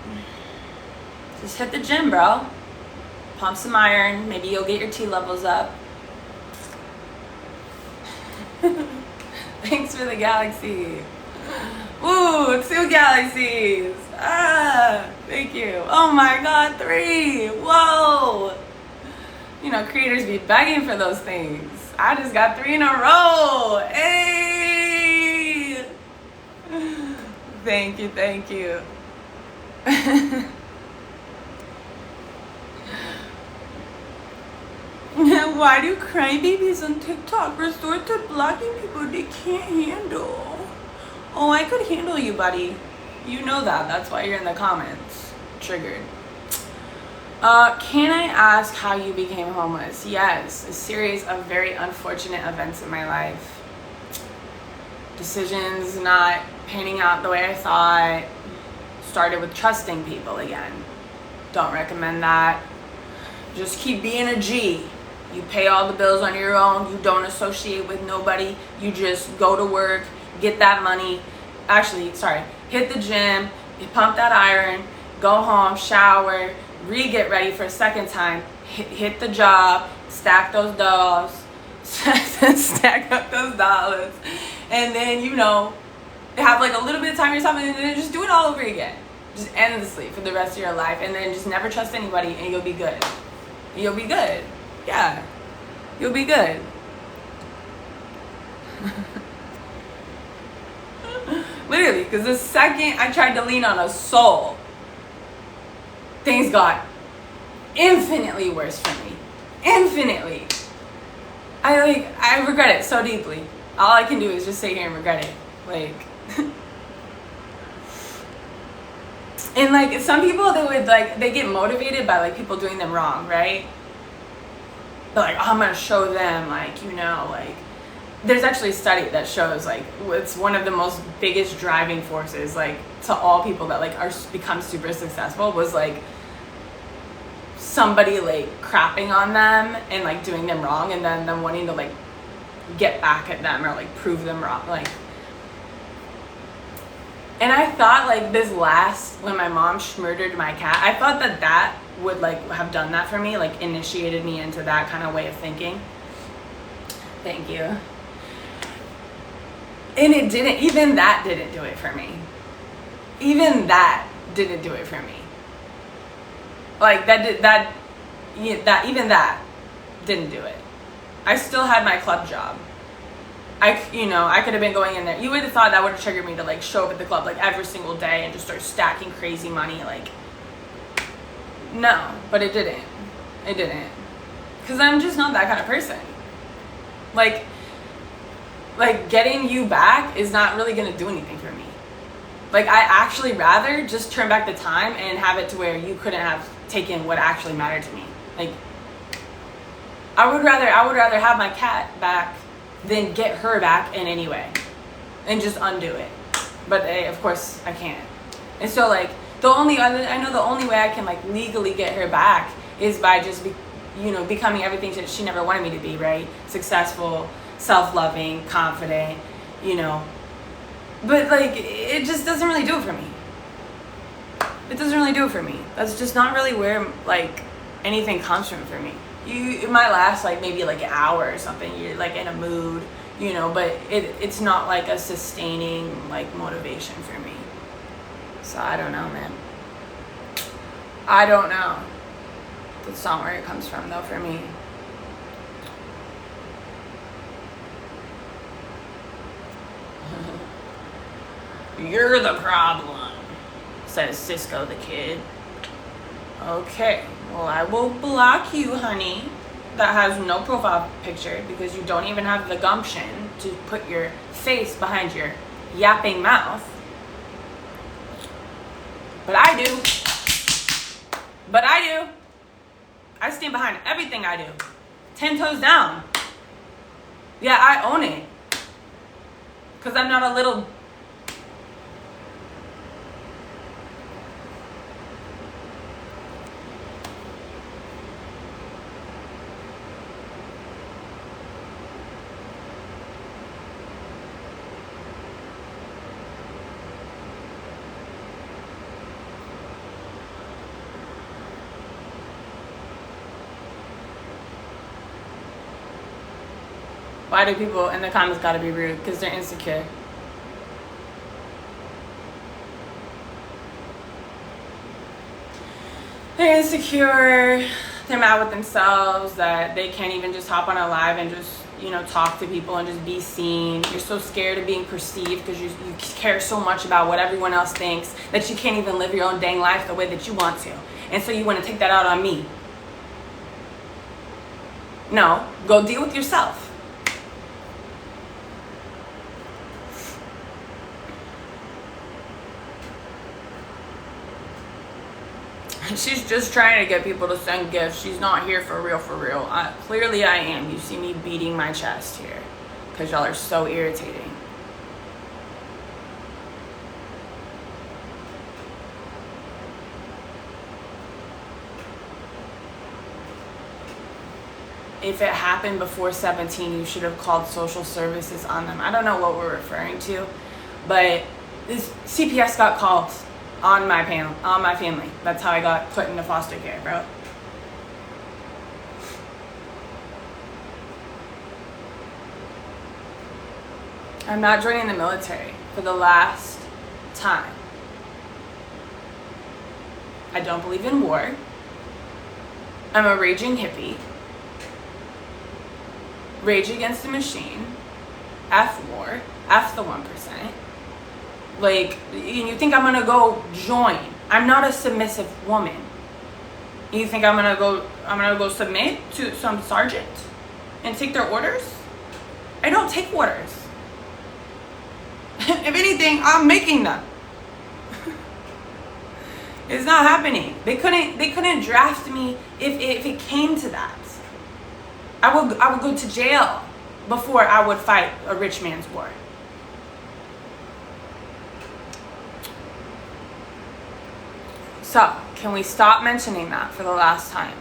Just hit the gym, bro. Pump some iron. Maybe you'll get your T levels up. Thanks for the galaxy. Ooh, 2 galaxies. Thank you. Oh my God, 3. Whoa. Creators be begging for those things. I just got 3 in a row. Hey. Thank you. Why do crybabies on TikTok resort to blocking people they can't handle? Oh, I could handle you, buddy. You know that. That's why you're in the comments. Triggered. Can I ask how you became homeless? Yes, a series of very unfortunate events in my life. Decisions not panning out the way I thought. Started with trusting people again. Don't recommend that. Just keep being a G. You pay all the bills on your own. You don't associate with nobody. You just go to work, get that money. Hit the gym, you pump that iron, go home, shower, get ready for a second time, hit the job, stack those dollars, stack up those dollars, and then have like a little bit of time yourself, and then just do it all over again, just endlessly for the rest of your life, and then just never trust anybody, and you'll be good. Yeah, you'll be good. Literally, because the second I tried to lean on a soul, things got infinitely worse for me. Infinitely. I regret it so deeply. All I can do is just sit here and regret it. And some people, they get motivated by people doing them wrong, right? They're like, oh, I'm gonna show them, there's actually a study that shows it's one of the most biggest driving forces to all people that are become super successful was somebody crapping on them and doing them wrong, and then them wanting to get back at them or prove them wrong. And I thought this last, when my mom murdered my cat, I thought that would have done that for me, initiated me into that kind of way of thinking. Thank you. And it didn't. Even that didn't do it for me. Even that didn't do it for me. Even that didn't do it. I still had my club job. I could have been going in there. You would have thought that would have triggered me to show up at the club every single day and just start stacking crazy money. No, but it didn't. It didn't. Because I'm just not that kind of person. Getting you back is not really going to do anything for me. I actually rather just turn back the time and have it to where you couldn't have taken what actually mattered to me. I would rather have my cat back than get her back in any way and just undo it. But of course I can't. And so like I know the only way I can like legally get her back is by just becoming everything that she never wanted me to be, right? Successful, self-loving, confident, But like it just doesn't really do it for me. It doesn't really do it for me. That's just not really where like anything comes from for me. It might last like maybe like an hour or something. You're like in a mood, but it's not like a sustaining like motivation for me. So I don't know, man. I don't know. That's not where it comes from though for me. You're the problem, says Cisco the Kid. Okay, well I will block you, honey. That has no profile picture because you don't even have the gumption to put your face behind your yapping mouth. But I do. I stand behind everything I do. 10 toes down. Yeah, I own it. Because I'm not a little... Why do people in the comments gotta be rude? Because they're insecure. They're insecure. They're mad with themselves that they can't even just hop on a live and just, talk to people and just be seen. You're so scared of being perceived because you care so much about what everyone else thinks that you can't even live your own dang life the way that you want to. And so you want to take that out on me. No, go deal with yourself. She's just trying to get people to send gifts. She's not here for real, for real. Clearly I am. You see me beating my chest here because y'all are so irritating. If it happened before 17, you should have called social services on them. I don't know what we're referring to, but this CPS got called on my family. That's how I got put into foster care, bro. I'm not joining the military for the last time. I don't believe in war. I'm a raging hippie. Rage Against the Machine. F war. F the 1%. Like, you think I'm gonna go join? I'm not a submissive woman. You think I'm gonna go submit to some sergeant and take their orders? I don't take orders. If anything, I'm making them. It's not happening. They couldn't draft me if it came to that. I would go to jail before I would fight a rich man's war. So, can we stop mentioning that for the last time?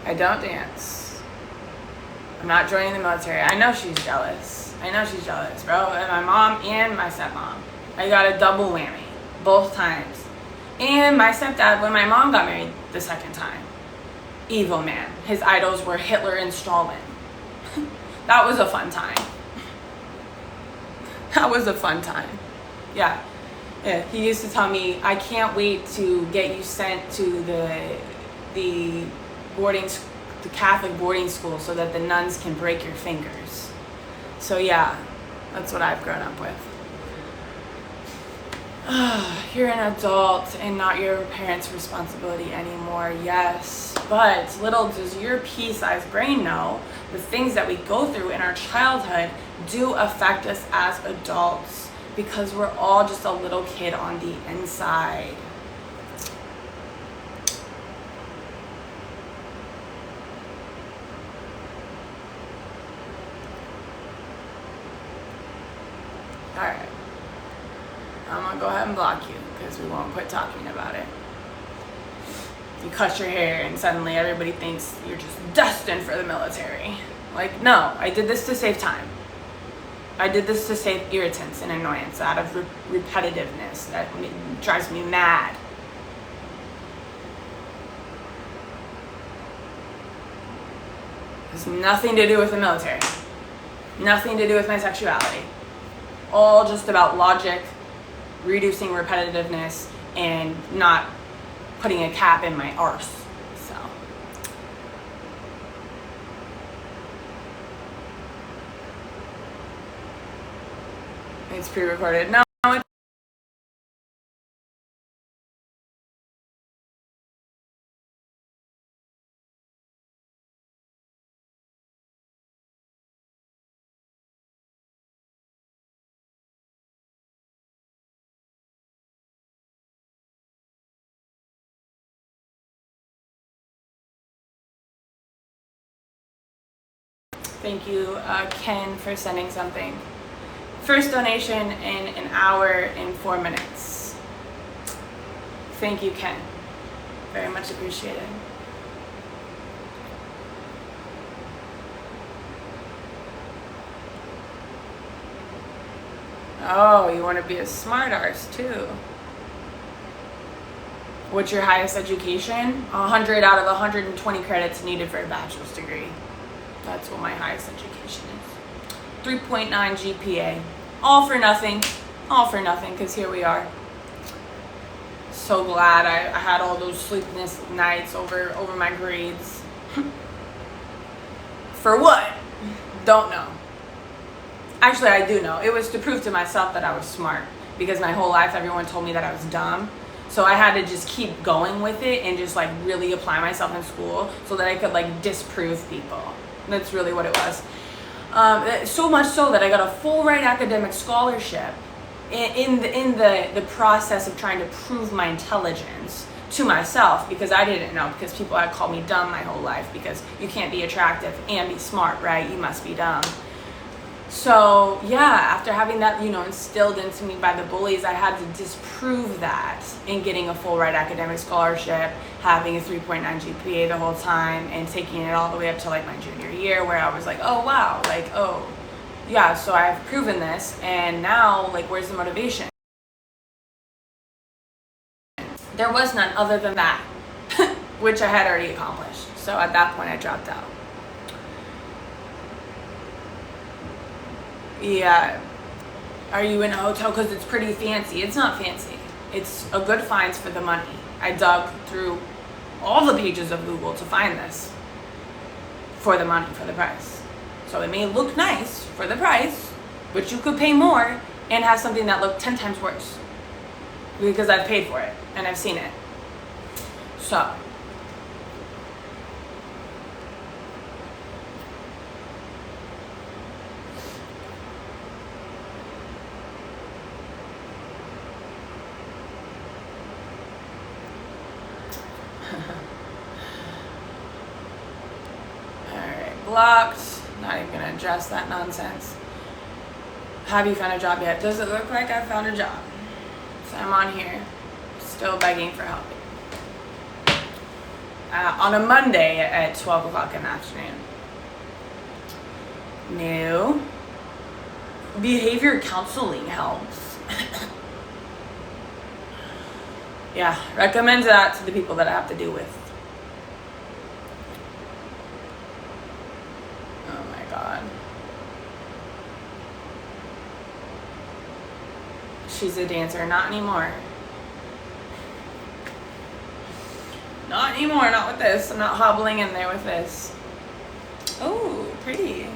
I don't dance. I'm not joining the military. I know she's jealous. Bro. And my mom and my stepmom. I got a double whammy. Both times. And my stepdad, when my mom got married the second time. Evil man. His idols were Hitler and Stalin. That was a fun time. That was a fun time. Yeah. He used to tell me, I can't wait to get you sent to the Catholic boarding school so that the nuns can break your fingers. So yeah, that's what I've grown up with. You're an adult and not your parents' responsibility anymore. Yes, but little does your pea-sized brain know the things that we go through in our childhood do affect us as adults because we're all just a little kid on the inside. Alright. I'm gonna go ahead and block you because we won't quit talking about it. You cut your hair and suddenly everybody thinks you're just destined for the military. Like, no, I did this to save time. I did this to save irritants and annoyance out of repetitiveness that drives me mad. It has nothing to do with the military. Nothing to do with my sexuality. All just about logic, reducing repetitiveness, and not putting a cap in my arse. So. It's pre-recorded. No, it's thank you, Ken, for sending something. First donation in an hour and 4 minutes. Thank you, Ken. Very much appreciated. Oh, you want to be a smart arse too. What's your highest education? 100 out of 120 credits needed for a bachelor's degree. That's what my highest education is. 3.9 GPA. All for nothing. All for nothing, because here we are. So glad I had all those sleepless nights over my grades. For what? Don't know. Actually, I do know. It was to prove to myself that I was smart, because my whole life everyone told me that I was dumb. So I had to just keep going with it and just like really apply myself in school so that I could like disprove people. That's really what it was. So much so that I got a full-ride academic scholarship in the process of trying to prove my intelligence to myself, because I didn't know, because people had called me dumb my whole life, because you can't be attractive and be smart, right? You must be dumb. So yeah, after having that, instilled into me by the bullies, I had to disprove that in getting a full-ride academic scholarship, having a 3.9 GPA the whole time, and taking it all the way up to like my junior year, where I was like, oh wow, like, oh yeah, so I've proven this, and now like, where's the motivation? There was none other than that, which I had already accomplished. So at that point I dropped out. Yeah. Are you in a hotel? Because it's pretty fancy. It's not fancy. It's a good finds for the money. I dug through all the pages of Google to find this. For the money, for the price. So it may look nice for the price, but you could pay more and have something that looked 10 times worse. Because I've paid for it and I've seen it. So. Alright, blocked. Not even gonna address that nonsense. Have you found a job yet? Does it look like I found a job? So I'm on here, still begging for help. On a Monday at 12 o'clock in the afternoon. No. Behavior counseling helps. Yeah, recommend that to the people that I have to deal with. Oh my god. She's a dancer. Not anymore. Not anymore. Not with this. I'm not hobbling in there with this. Oh, pretty.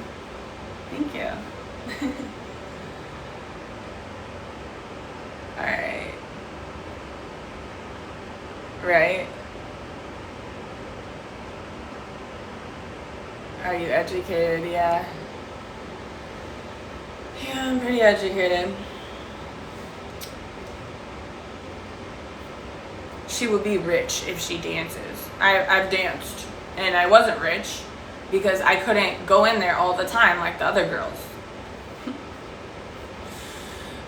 Thank you. Alright. Right? Are you educated? Yeah. Yeah, I'm pretty educated. She would be rich if she dances. I've danced and I wasn't rich because I couldn't go in there all the time like the other girls.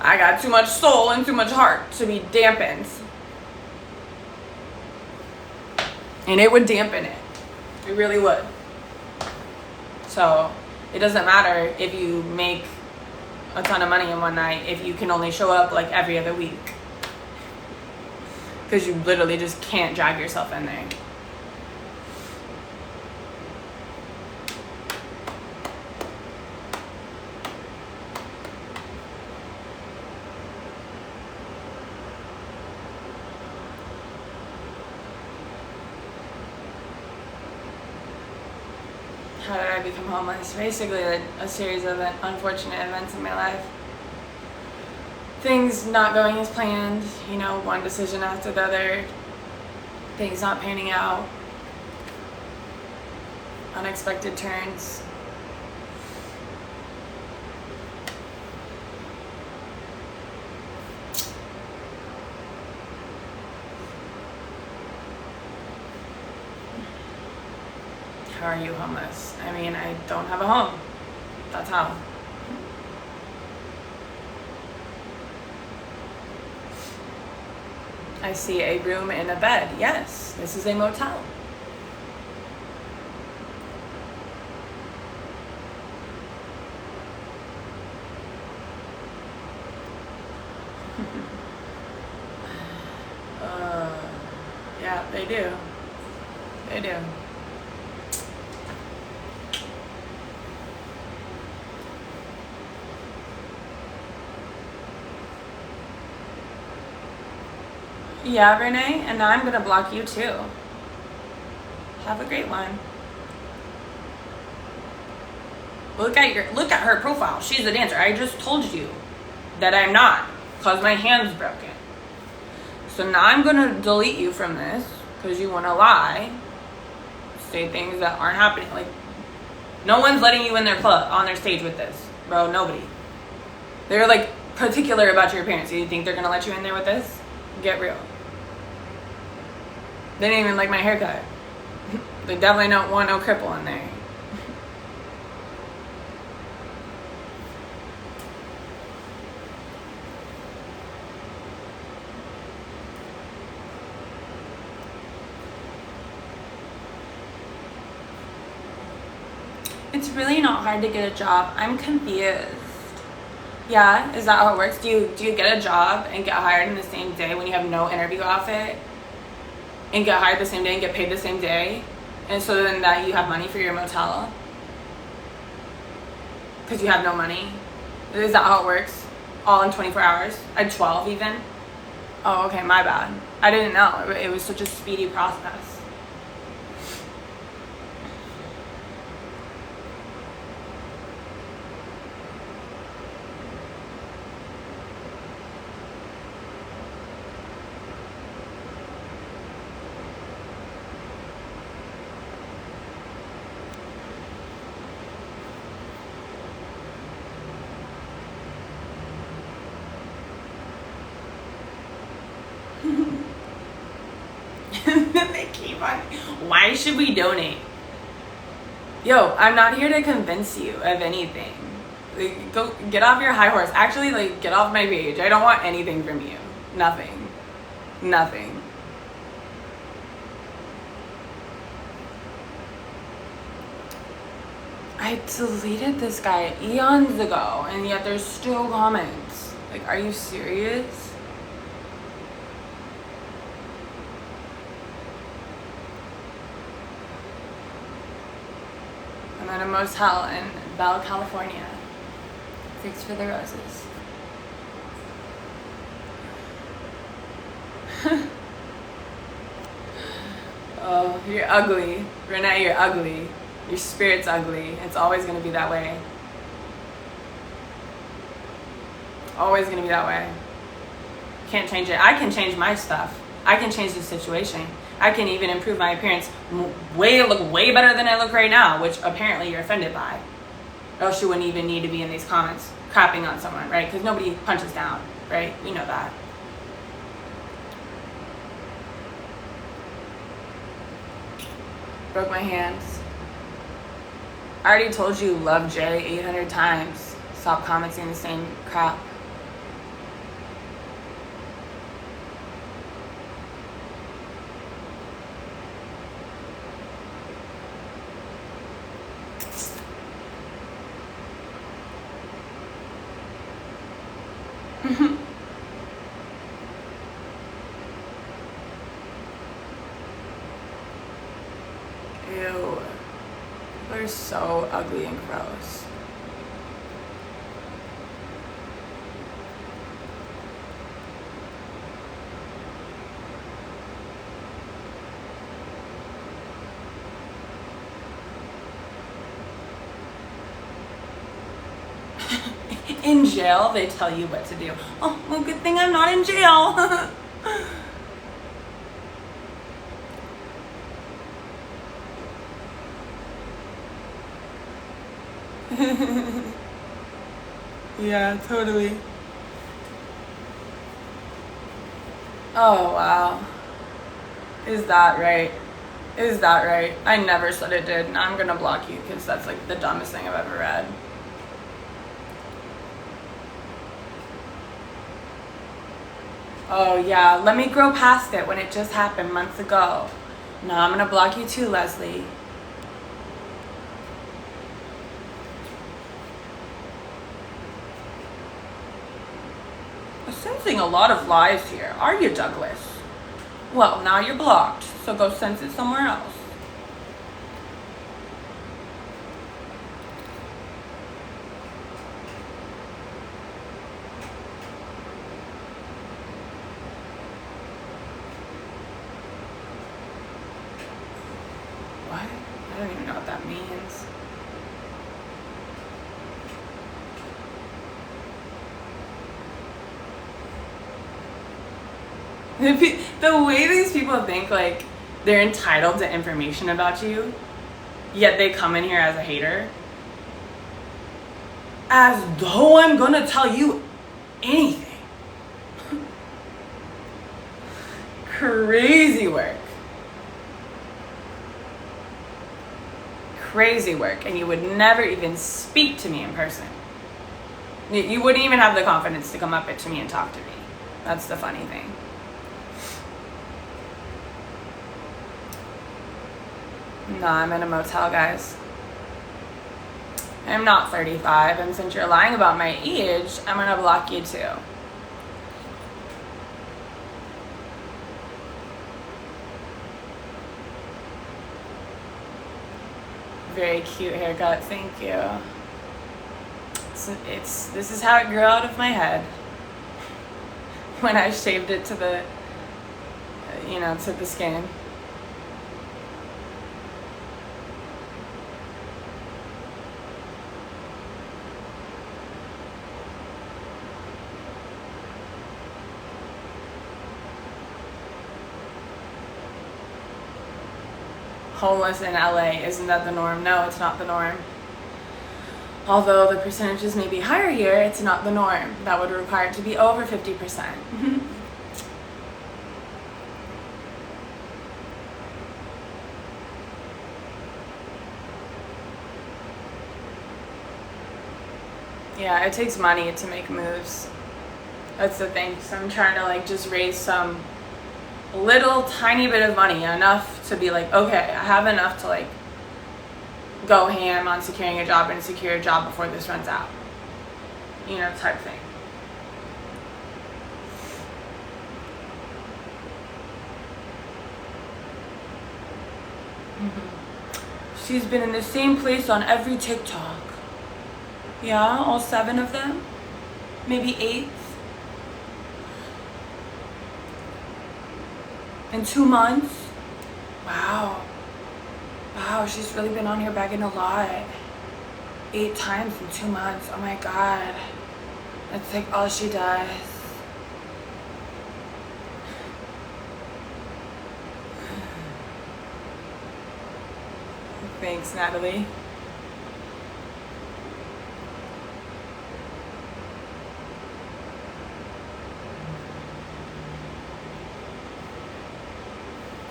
I got too much soul and too much heart to be dampened. And it would dampen it. It really would. So it doesn't matter if you make a ton of money in one night if you can only show up like every other week. Because you literally just can't drag yourself in there. How did I become homeless? Basically, a series of unfortunate events in my life. Things not going as planned, you know, one decision after the other. Things not panning out. Unexpected turns. How are you homeless? I mean, I don't have a home. That's how. I see a room and a bed. Yes, this is a motel. Yeah, they do. They do. Yeah, Renee, and now I'm gonna block you too. Have a great one. Look at her profile. She's a dancer. I just told you that I'm not, cause my hand's broken. So now I'm gonna delete you from this because you wanna lie, say things that aren't happening. Like, no one's letting you in their club on their stage with this, bro. Nobody. They're like particular about your appearance. You think they're gonna let you in there with this? Get real. They didn't even like my haircut. They definitely don't want no cripple in there. It's really not hard to get a job. I'm confused. Yeah, is that how it works? Do you get a job and get hired in the same day when you have no interview outfit? And get hired the same day and get paid the same day? And so then that you have money for your motel? Because you have no money? Is that how it works? All in 24 hours? At 12 even? Oh, okay, my bad. I didn't know. It was such a speedy process. They keep on. Why should we donate? Yo, I'm not here to convince you of anything. Like, go get off your high horse. Actually, like, get off my page. I don't want anything from you. Nothing. Nothing. I deleted this guy eons ago, and yet there's still comments. Like, are you serious? I'm at a motel in Bell, California. Thanks for the roses. Oh, you're ugly. Renee, you're ugly. Your spirit's ugly. It's always going to be that way. Always going to be that way. Can't change it. I can change my stuff. I can change the situation. I can even improve my appearance look way better than I look right now, which apparently you're offended by. Or else you wouldn't even need to be in these comments crapping on someone, right? Because nobody punches down, right? We know that. Broke my hands. I already told you love Jay 800 times. Stop commenting the same crap. Ew. They're so ugly and gross. In jail, they tell you what to do. Oh, well, good thing I'm not in jail. Yeah, totally. Oh, wow. Is that right? Is that right? I never said it did. Now I'm gonna block you because that's like the dumbest thing I've ever read. Oh yeah, let me grow past it when it just happened months ago. No, I'm gonna block you too, Leslie. I'm sensing a lot of lies here. Are you, Douglas? Well, now you're blocked, so go sense it somewhere else. What? I don't even know what that means. The way these people think like they're entitled to information about you, yet they come in here as a hater. As though I'm gonna tell you anything. Crazy work. Crazy work. And you would never even speak to me in person. You wouldn't even have the confidence to come up to me and talk to me. That's the funny thing. No, I'm in a motel, guys. I'm not 35, and since you're lying about my age, I'm gonna block you too. Very cute haircut, thank you. This is how it grew out of my head. When I shaved it to the, to the skin. Homeless in LA, isn't that the norm? No, it's not the norm. Although the percentages may be higher here, it's not the norm. That would require it to be over 50%. Yeah, it takes money to make moves. That's the thing. So I'm trying to just raise some little tiny bit of money, enough to be like, okay, I have enough to go ham on securing a job and secure a job before this runs out, type thing. She's been in the same place on every TikTok. Yeah, all 7 of them, maybe 8. In 2 months? Wow. Wow, she's really been on here begging a lot. 8 times in 2 months. Oh my god. That's all she does. Thanks, Natalie.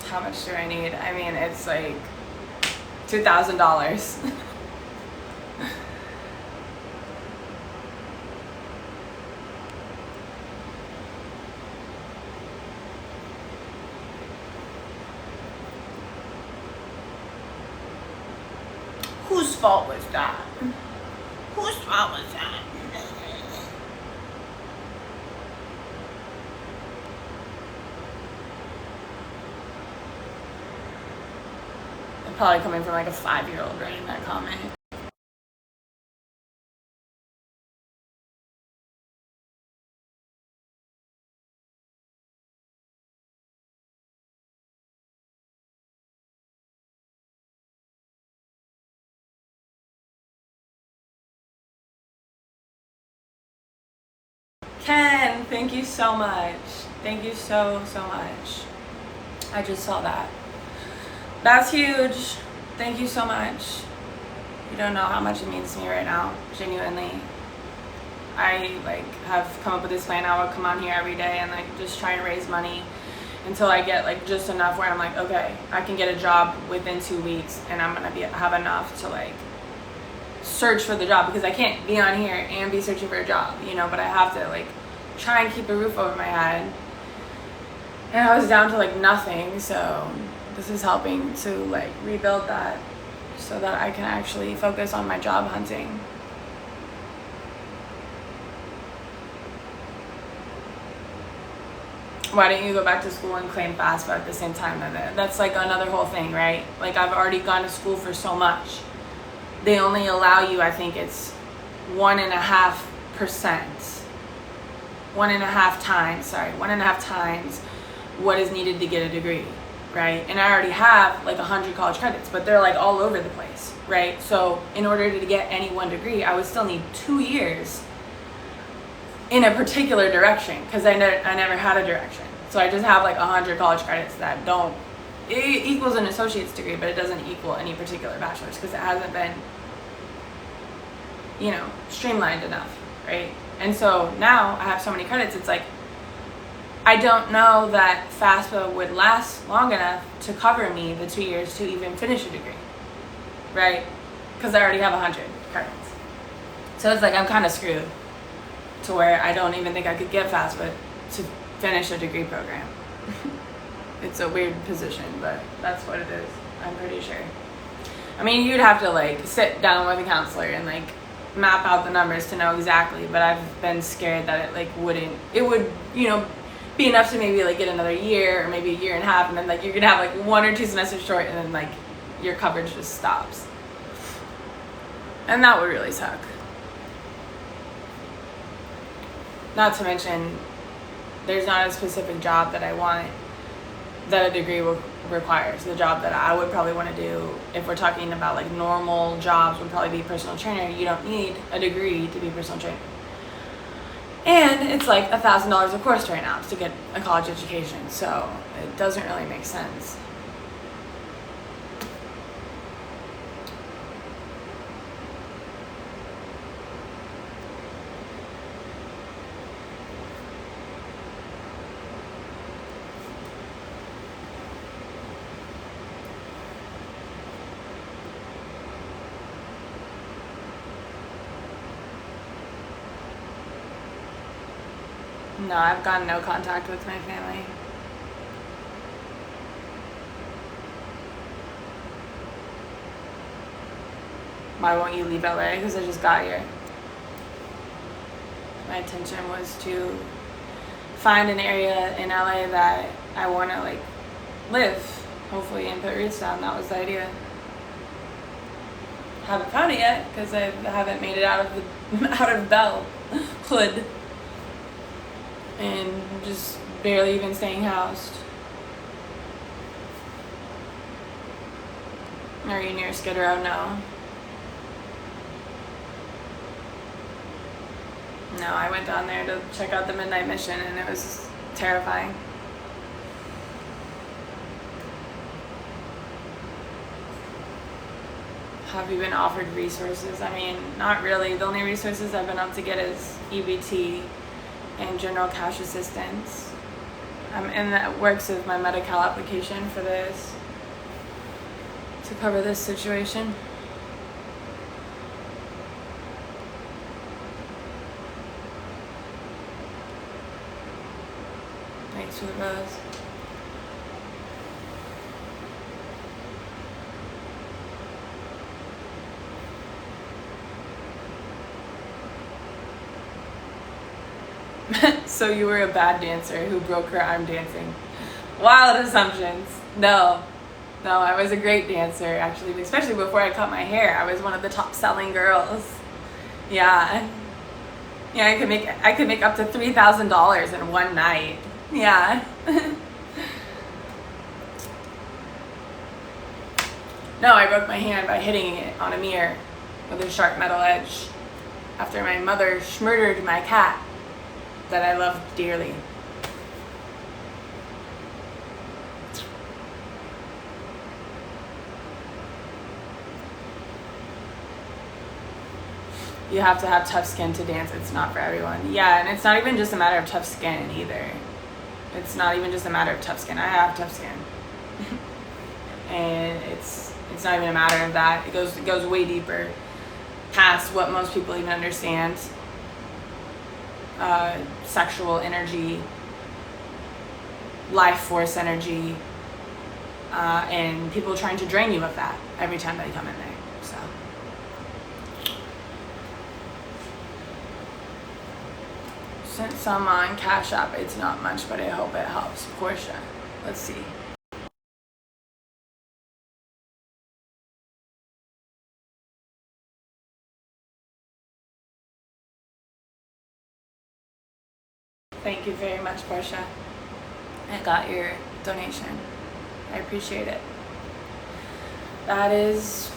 How much do I need? I mean, it's $2,000. Whose fault was that? Whose fault was that? Probably coming from like a 5-year-old writing that comment. Ken, thank you so much. Thank you so much. I just saw that. That's huge. Thank you so much. You don't know how much it means to me right now, genuinely. I like have come up with this plan. I will come on here every day and like just try and raise money until I get like just enough where I'm like, okay, I can get a job within 2 weeks and I'm gonna have enough to like search for the job, because I can't be on here and be searching for a job, you know, but I have to like try and keep a roof over my head. And I was down to like nothing, so this is helping to like rebuild that so that I can actually focus on my job hunting. Why didn't you go back to school and claim FAFSA at the same time? That's like another whole thing, right? Like I've already gone to school for so much. They only allow you, I think it's 1.5%. 1.5 times what is needed to get a degree, right? And I already have like 100 college credits, but they're like all over the place, right? So in order to get any one degree, I would still need 2 years in a particular direction, because I never had a direction. So I just have like 100 college credits that don't, it equals an associate's degree, but it doesn't equal any particular bachelor's because it hasn't been, you know, streamlined enough, right? And so now I have so many credits, it's like, I don't know that FAFSA would last long enough to cover me the 2 years to even finish a degree, right? Because I already have 100 credits. So it's like I'm kind of screwed to where I don't even think I could get FAFSA to finish a degree program. It's a weird position, but that's what it is, I'm pretty sure. I mean, you'd have to like sit down with a counselor and like map out the numbers to know exactly, but I've been scared that it would, you know, be enough to maybe like get another year or maybe a year and a half, and then like you're gonna have like 1 or 2 semesters short, and then like your coverage just stops. And that would really suck. Not to mention, there's not a specific job that I want that a degree requires. The job that I would probably want to do, if we're talking about like normal jobs, would probably be personal trainer. You don't need a degree to be personal trainer. And it's like $1,000 a course right now to get a college education, so it doesn't really make sense. No, I've gotten no contact with my family. Why won't you leave LA? Because I just got here. My intention was to find an area in LA that I want to like live, hopefully, and put roots down. That was the idea. Haven't found it yet because I haven't made it out of Bell Hood. And just barely even staying housed. Are you near Skid Row? No. No, I went down there to check out the Midnight Mission and it was terrifying. Have you been offered resources? I mean, not really. The only resources I've been able to get is EBT and general cash assistance. I'm in the works of my Medi-Cal application for this, to cover this situation. Thanks for the rose. So you were a bad dancer who broke her arm dancing. Wild assumptions. No. No, I was a great dancer actually, especially before I cut my hair. I was one of the top selling girls. Yeah. Yeah, I could make up to $3,000 in one night. Yeah. No, I broke my hand by hitting it on a mirror with a sharp metal edge after my mother murdered my cat that I loved dearly. You have to have tough skin to dance. It's not for everyone. Yeah, and it's not even just a matter of tough skin either. It's not even just a matter of tough skin. I have tough skin. And it's not even a matter of that. It goes way deeper past what most people even understand. Sexual energy, life force energy, and people trying to drain you of that every time they come in there. So sent some on Cash App. It's not much, but I hope it helps. Portia, let's see. Thank you very much, Portia. I got your donation. I appreciate it. That is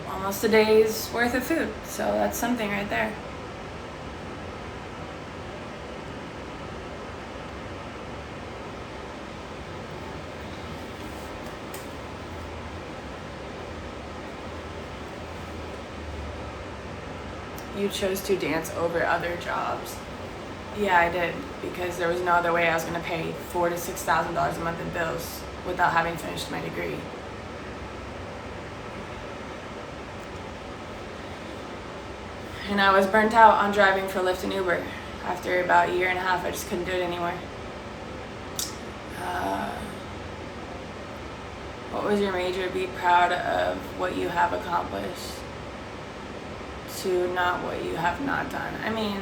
almost a day's worth of food, so that's something right there. You chose to dance over other jobs. Yeah, I did, because there was no other way I was going to pay $4,000 to $6,000 a month in bills without having finished my degree. And I was burnt out on driving for Lyft and Uber. After about a year and a half, I just couldn't do it anymore. What was your major? Be proud of what you have accomplished, to not what you have not done. I mean,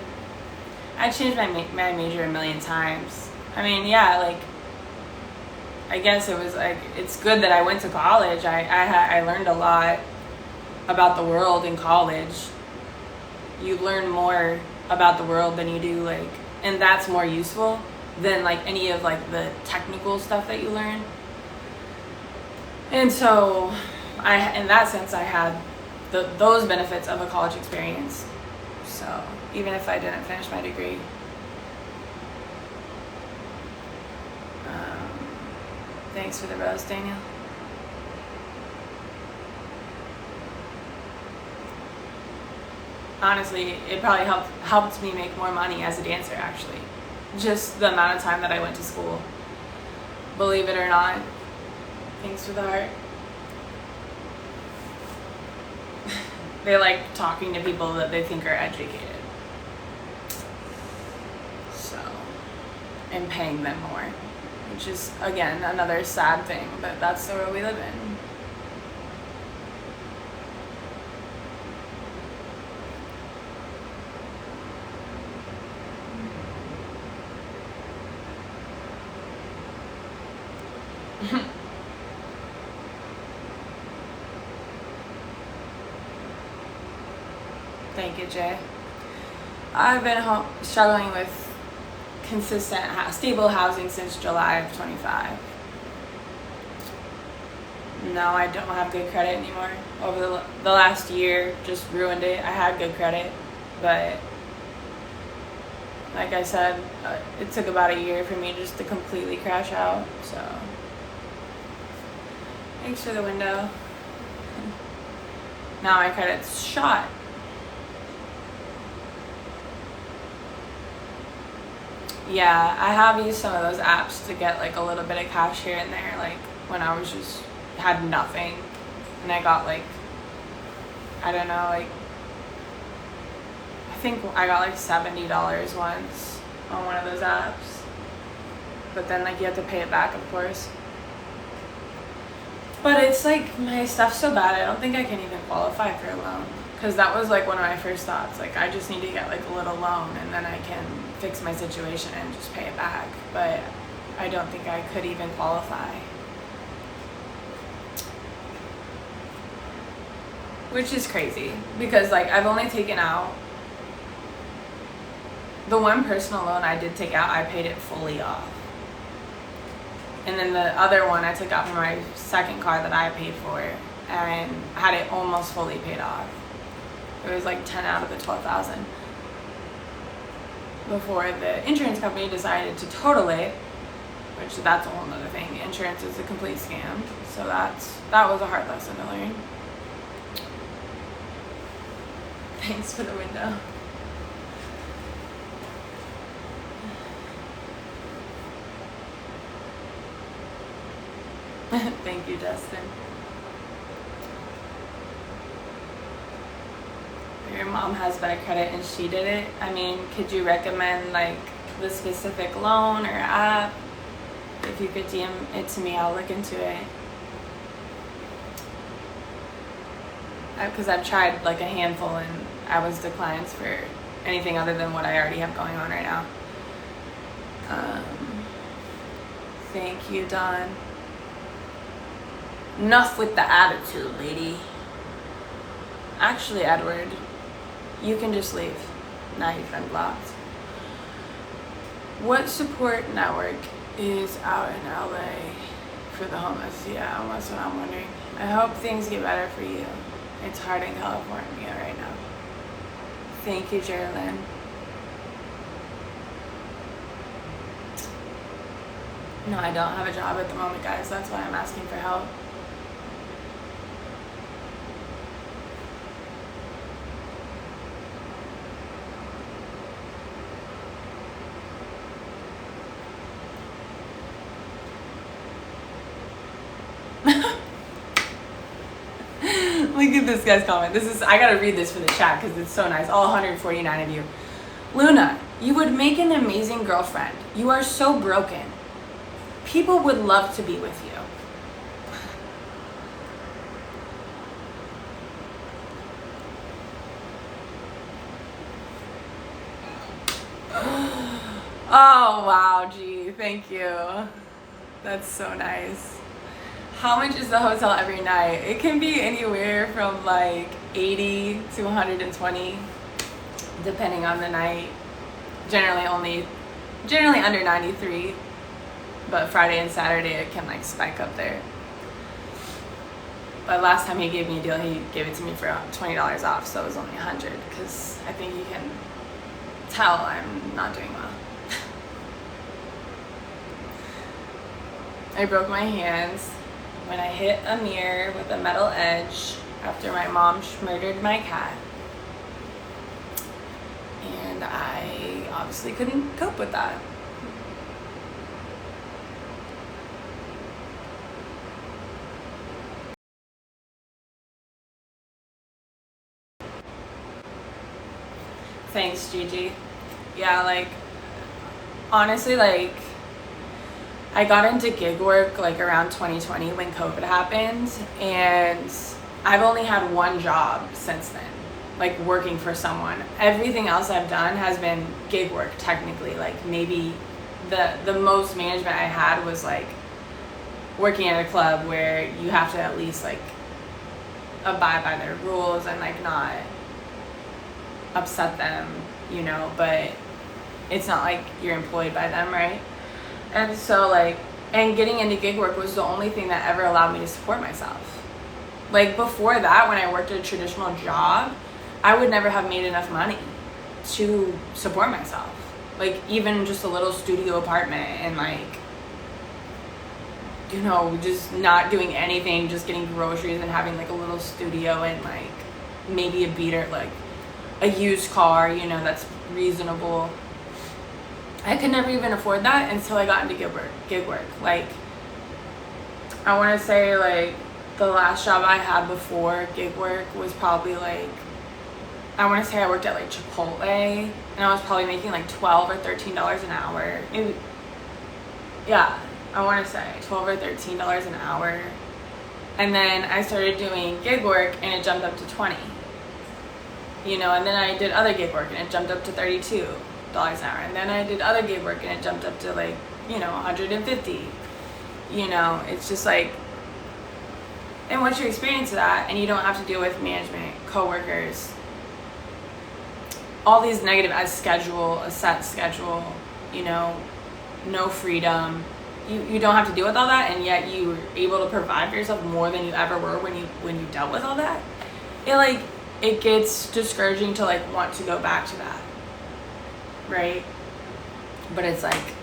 I changed my major a million times. I mean, yeah, like, I guess it was like, it's good that I went to college. I learned a lot about the world in college. You learn more about the world than you do, like, and that's more useful than like any of like the technical stuff that you learn. And so in that sense, I had those benefits of a college experience. So even if I didn't finish my degree. Thanks for the rose, Daniel. Honestly, it probably helped me make more money as a dancer, actually. Just the amount of time that I went to school. Believe it or not. Thanks for the heart. They like talking to people that they think are educated. So, and paying them more. Which is, again, another sad thing, but that's the world we live in. Thank you, Jay. I've been struggling with consistent, stable housing since July of 25. No, I don't have good credit anymore. Over the last year, just ruined it. I had good credit, but like I said, it took about a year for me just to completely crash out. So, thanks for the window. Now my credit's shot. Yeah, I have used some of those apps to get like a little bit of cash here and there, like when I was just had nothing, and I got like, I don't know, like I think I got like $70 once on one of those apps, but then like you have to pay it back, of course. But it's like my stuff's so bad, I don't think I can even qualify for a loan, because that was like one of my first thoughts, like I just need to get like a little loan and then I can fix my situation and just pay it back. But I don't think I could even qualify. which is crazy because like I've only taken out the one personal loan I did take out, I paid it fully off. And then the other one I took out for my second car that I paid for and had it almost fully paid off. It was like 10 out of the 12,000 before the insurance company decided to total it, which that's a whole nother thing. Insurance is a complete scam. So that was a hard lesson to learn. Thanks for the window. Thank you, Justin. Your mom has bad credit and she did it. I mean, could you recommend like the specific loan or app? If you could DM it to me, I'll look into it. Because I've tried like a handful and I was declined for anything other than what I already have going on right now. Thank you, Don. Enough with the attitude, lady. Actually, Edward, you can just leave. Now you've been blocked. What support network is out in LA for the homeless? Yeah, that's what I'm wondering. I hope things get better for you. It's hard in California right now. Thank you, Geraldine. No, I don't have a job at the moment, guys. That's why I'm asking for help. Look at this guy's comment. I gotta read this for the chat because it's so nice. All 149 of you. Luna, you would make an amazing girlfriend. You are so broken. People would love to be with you. Oh, wow, gee, thank you. That's so nice. How much is the hotel every night? It can be anywhere from like 80 to 120, depending on the night. Generally under 93, but Friday and Saturday it can like spike up there. But last time he gave me a deal, he gave it to me for $20 off, so it was only 100 because I think you can tell I'm not doing well. I broke my hands when I hit a mirror with a metal edge after my mom murdered my cat. And I obviously couldn't cope with that. Thanks, Gigi. Yeah, like, honestly, like, I got into gig work like around 2020 when COVID happened, and I've only had one job since then, like working for someone. Everything else I've done has been gig work, technically. Like maybe the most management I had was like working at a club where you have to at least like abide by their rules and like not upset them, you know, but it's not like you're employed by them, right? And so like, and getting into gig work was the only thing that ever allowed me to support myself. Like before that, when I worked at a traditional job, I would never have made enough money to support myself. Like even just a little studio apartment and like, you know, just not doing anything, just getting groceries and having like a little studio and like maybe a beater, like a used car, you know, that's reasonable. I could never even afford that until I got into gig work. Like, I want to say like the last job I had before gig work was probably like, I want to say I worked at like Chipotle, and I was probably making like $12 or $13 an hour. Yeah, I want to say $12 or $13 an hour. And then I started doing gig work and it jumped up to 20. You know, and then I did other gig work and it jumped up to $32 an hour. And then I did other gig work and it jumped up to like, you know, 150. You know, it's just like, And once you experience that, and you don't have to deal with management, coworkers, all these negative, a set schedule, you know, no freedom. You don't have to deal with all that, and yet you were able to provide for yourself more than you ever were when you dealt with all that. It gets discouraging to like want to go back to that, right? But it's like,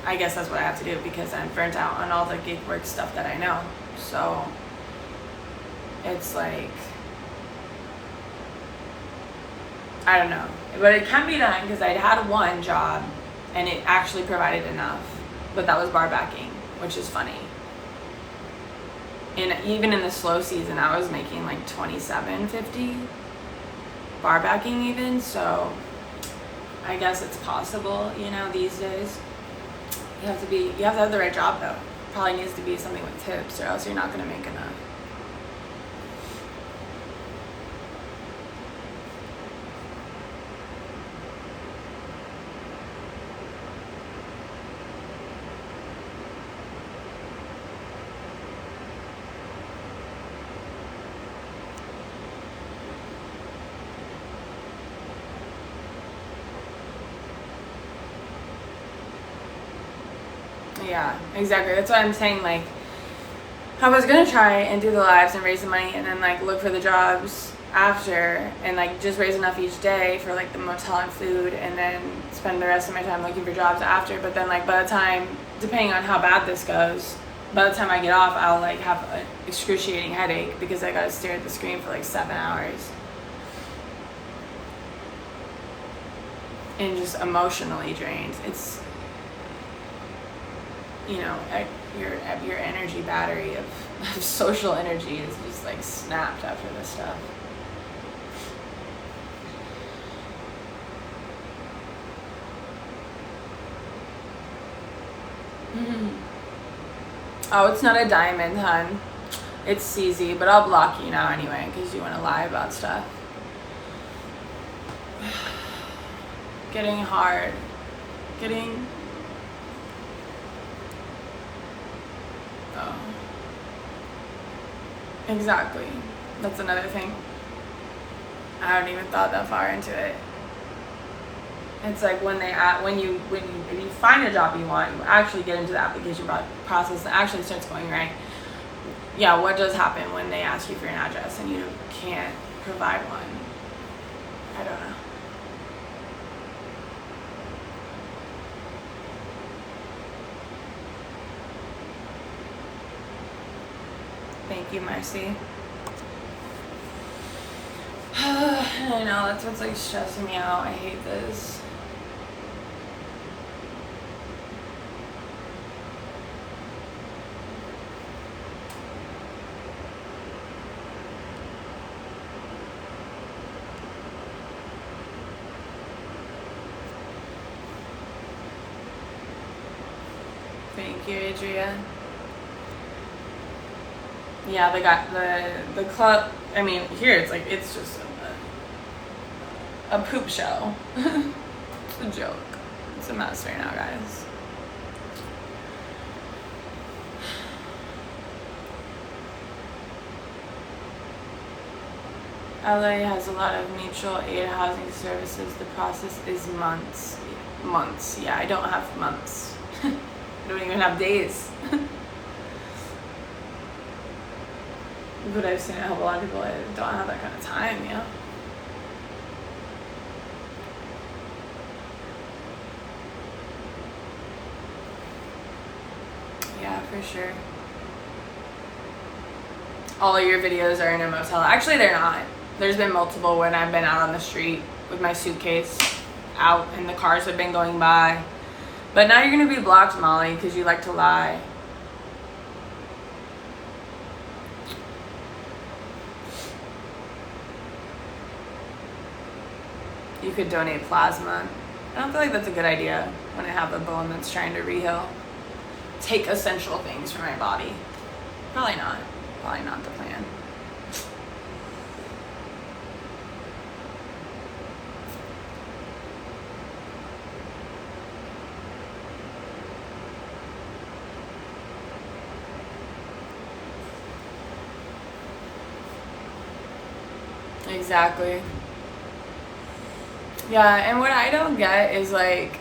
I guess that's what I have to do because I'm burnt out on all the gig work stuff that I know. So it's like, I don't know, but it can be done because I'd had one job and it actually provided enough, but that was bar backing, which is funny. And even in the slow season, I was making like $27.50 bar backing even. So I guess it's possible, you know, these days. You have to have the right job though. Probably needs to be something with tips, or else you're not gonna make enough. Yeah, exactly. That's why I'm saying, like, I was gonna try and do the lives and raise the money and then like look for the jobs after and like just raise enough each day for like the motel and food and then spend the rest of my time looking for jobs after. But then like by the time, depending on how bad this goes, by the time I get off, I'll like have an excruciating headache because I gotta stare at the screen for like 7 hours. And just emotionally drained. It's, you know, your energy battery of social energy is just like snapped after this stuff. Oh, it's not a diamond, hun. It's CZ, but I'll block you now anyway because you want to lie about stuff. Getting hard. Oh. Exactly. That's another thing. I haven't even thought that far into it. It's like if you find a job you want, you actually get into the application process and actually starts going right. Yeah, what does happen when they ask you for an address and you can't provide one? I don't know. Thank you, Mercy. I know, that's what's like stressing me out. I hate this. Thank you, Adria. Yeah, they got the club. I mean, here it's just a poop show. It's a joke. It's a mess right now, guys. LA has a lot of mutual aid housing services. The process is months. Yeah, I don't have months. I don't even have days. But I've seen it help a lot of people that don't have that kind of time, you know? Yeah, for sure. All of your videos are in a motel. Actually, they're not. There's been multiple when I've been out on the street with my suitcase out and the cars have been going by. But now you're going to be blocked, Molly, because you like to lie. You could donate plasma. I don't feel like that's a good idea when I have a bone that's trying to reheal. Take essential things from my body. Probably not. Probably not the plan. Exactly. Yeah, and what I don't get is like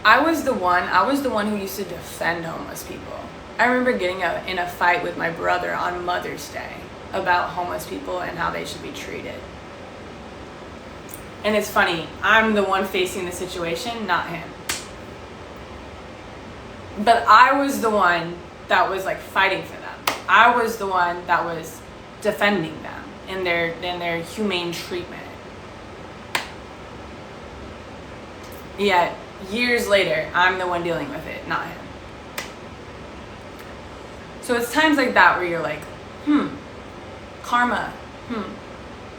I was the one who used to defend homeless people. I remember getting in a fight with my brother on Mother's Day about homeless people and how they should be treated. And it's funny, I'm the one facing the situation, not him. But I was the one that was like fighting for them. I was the one that was defending them in their humane treatment. Yet years later, I'm the one dealing with it, not him. So it's times like that where you're like, karma,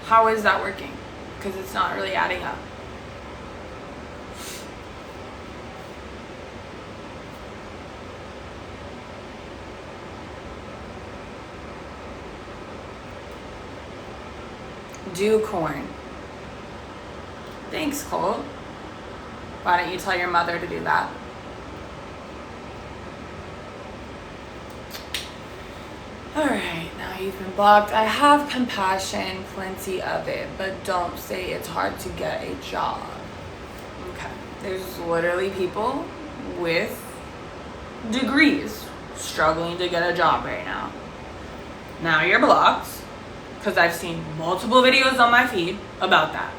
how is that working? Because it's not really adding up. Do corn. Thanks, Colt. Why don't you tell your mother to do that? Alright, now you've been blocked. I have compassion, plenty of it, but don't say it's hard to get a job. Okay. There's literally people with degrees struggling to get a job right now. Now you're blocked because I've seen multiple videos on my feed about that.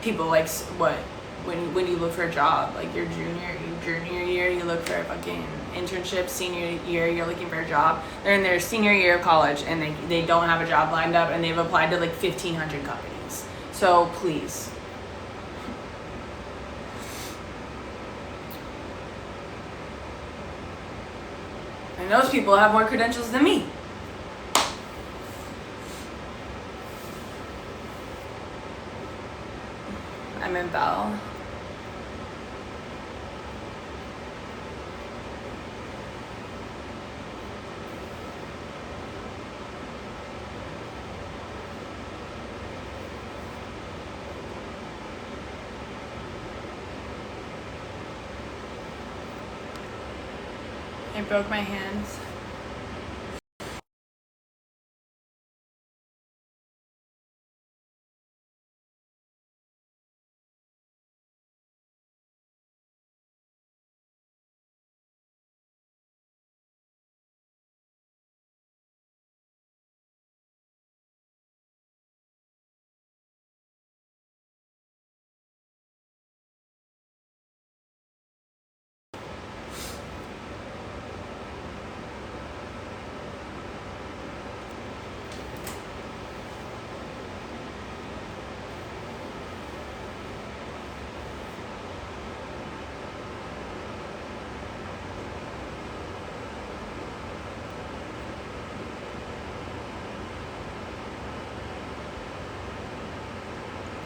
People like what when you look for a job, like your junior year, you look for a fucking internship. Senior year, you're looking for a job. They're in their senior year of college and they don't have a job lined up and they've applied to like 1,500 companies. So please. And those people have more credentials than me. I'm in Bell. I broke my hands.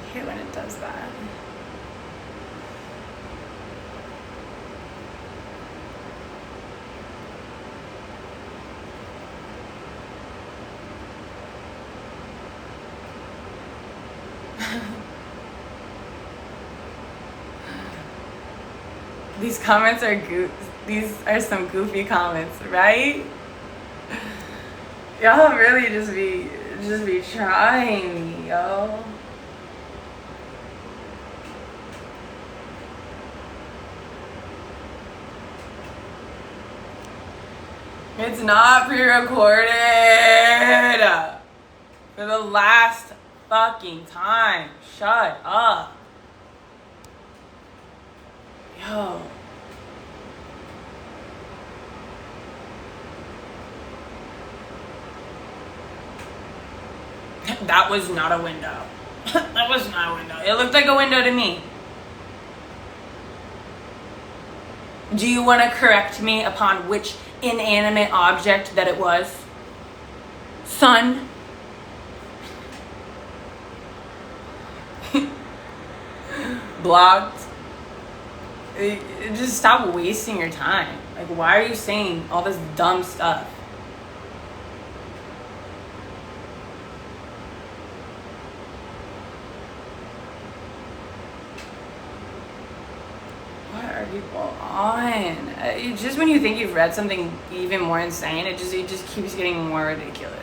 I hate when it does that. These comments are these are some goofy comments, right? Y'all really just be trying me, yo. It's not pre-recorded for the last fucking time. Shut up. Yo. That was not a window. That was not a window. It looked like a window to me. Do you want to correct me upon which inanimate object that it was? Son? Blocked? Just stop wasting your time. Like, why are you saying all this dumb stuff? What are people on? Just when you think you've read something even more insane, it just keeps getting more ridiculous.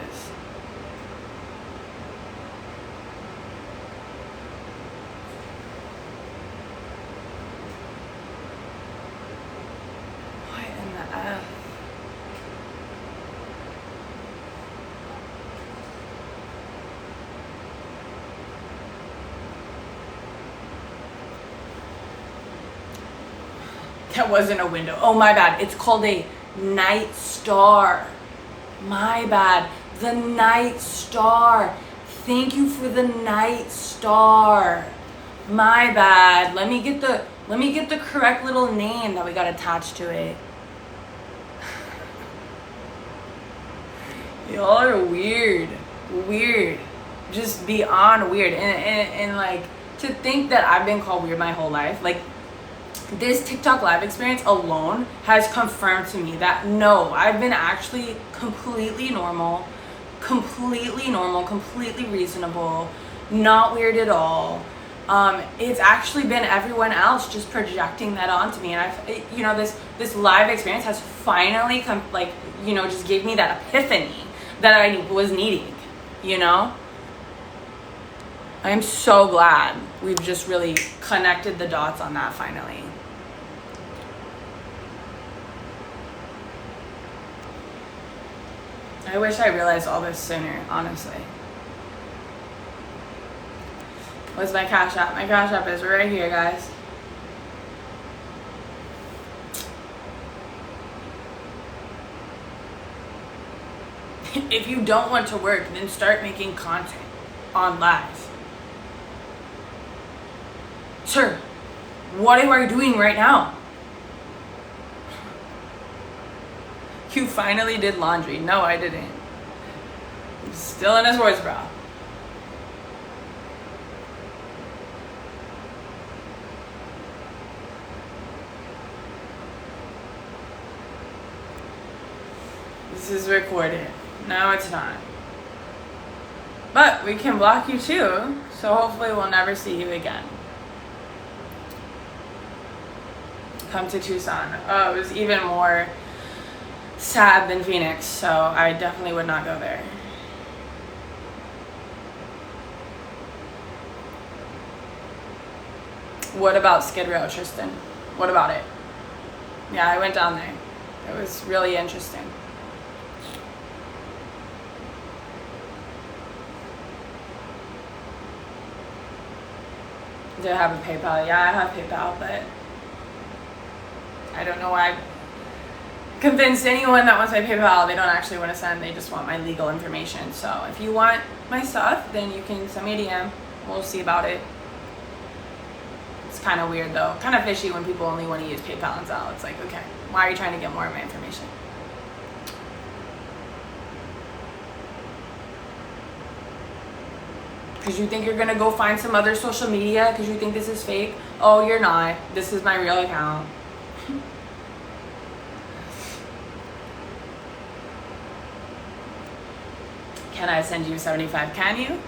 That wasn't a window. Oh, my bad. It's called a night star. My bad. The night star. Thank you for the night star. My bad. Let me get the correct little name that we got attached to it. Y'all are weird. Weird. Just beyond weird. And like, to think that I've been called weird my whole life, like, this TikTok live experience alone has confirmed to me that no, I've been actually completely normal, completely reasonable, not weird at all. It's actually been everyone else just projecting that onto me, and this live experience has finally just gave me that epiphany that I was needing. I'm so glad we've just really connected the dots on that finally. I wish I realized all this sooner, honestly. What's my Cash App? My Cash App is right here, guys. If you don't want to work, then start making content on live. Sir, what are you doing right now? You finally did laundry. No, I didn't. I'm still in a sports bra. This is recorded. No, it's not. But we can block you too, so hopefully we'll never see you again. Come to Tucson. Oh, it was even more sad than Phoenix, so I definitely would not go there. What about Skid Row, Tristan? What about it? Yeah, I went down there. It was really interesting. Do I have a PayPal? Yeah, I have PayPal, but I don't know why I convinced anyone that wants my PayPal, they don't actually want to send, they just want my legal information. So if you want my stuff, then you can send me a DM. We'll see about it. It's kind of weird though. Kind of fishy when people only want to use PayPal and Zelle. It's like, okay, why are you trying to get more of my information? Because you think you're going to go find some other social media because you think this is fake? Oh, you're not. This is my real account. Can I send you 75? Can you?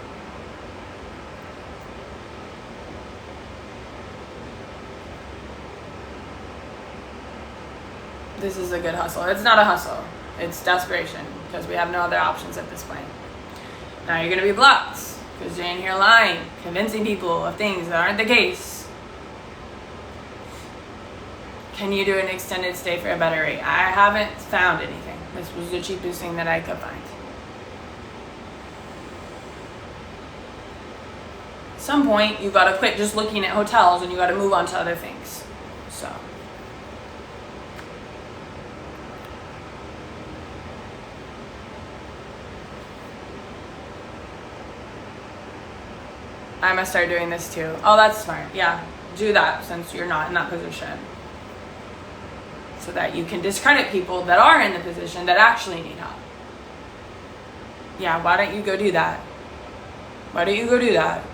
This is a good hustle. It's not a hustle. It's desperation because we have no other options at this point. Now you're going to be blocked because you're in here lying, convincing people of things that aren't the case. Can you do an extended stay for a better rate? I haven't found anything. This was the cheapest thing that I could find. At some point, you gotta quit just looking at hotels and you gotta move on to other things. So. I must start doing this too. Oh, that's smart. Yeah, do that since you're not in that position. So that you can discredit people that are in the position that actually need help. Yeah, why don't you go do that? Why don't you go do that?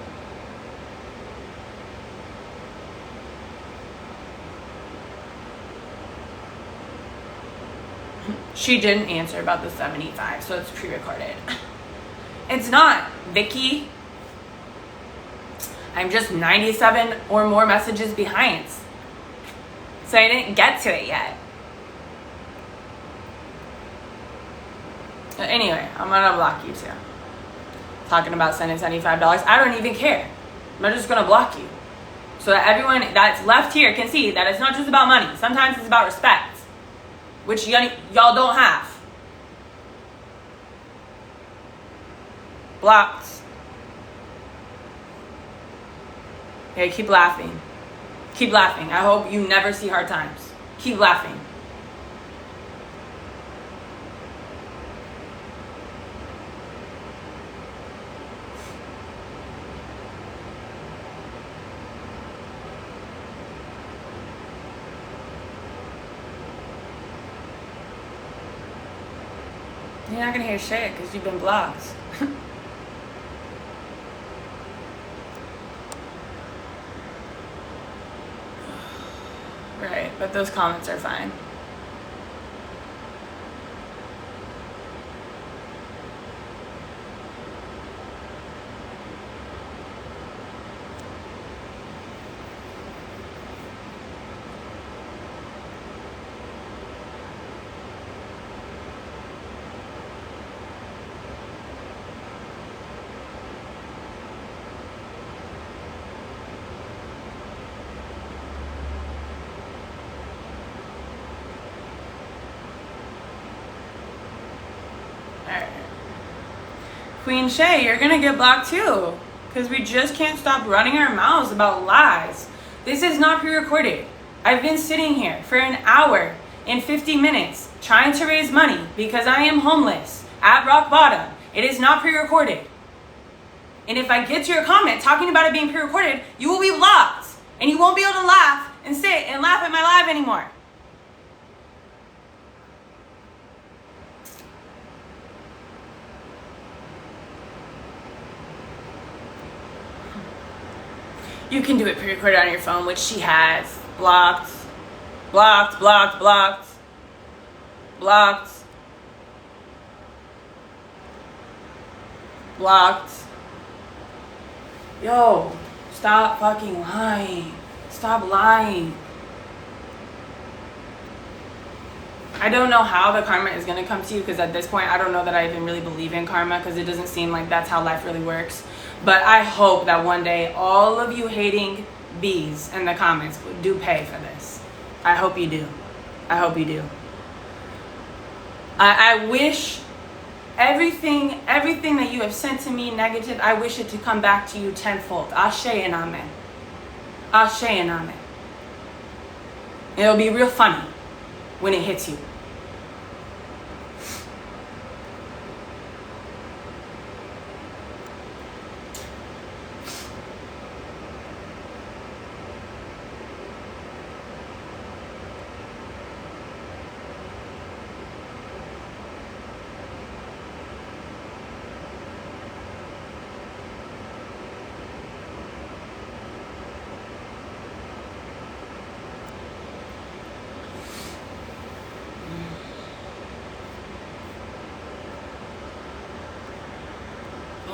She didn't answer about the 75, so it's pre-recorded. It's not, Vicky. I'm just 97 or more messages behind. So I didn't get to it yet. Anyway, I'm gonna block you too. Talking about sending $75. I don't even care. I'm just gonna block you. So that everyone that's left here can see that it's not just about money. Sometimes it's about respect. Which y'all don't have. Blocked. Okay, keep laughing. Keep laughing. I hope you never see hard times. Keep laughing. You're not gonna hear shit because you've been blocked. Right, but those comments are fine. Alright. Queen Shay, you're gonna get blocked too. Because we just can't stop running our mouths about lies. This is not pre-recorded. I've been sitting here for an hour and 50 minutes trying to raise money because I am homeless at rock bottom. It is not pre-recorded. And if I get to your comment talking about it being pre-recorded, you will be blocked. And you won't be able to laugh and sit and laugh at my live anymore. You can do it pre-recorded on your phone, which she has. Blocked. Blocked, blocked, blocked. Blocked. Blocked. Yo, stop fucking lying. Stop lying. I don't know how the karma is going to come to you because at this point, I don't know that I even really believe in karma because it doesn't seem like that's how life really works. But I hope that one day all of you hating bees in the comments do pay for this. I hope you do. I hope you do. I wish everything that you have sent to me negative, I wish it to come back to you tenfold. Ashe and amen. Ashe and amen. It'll be real funny when it hits you.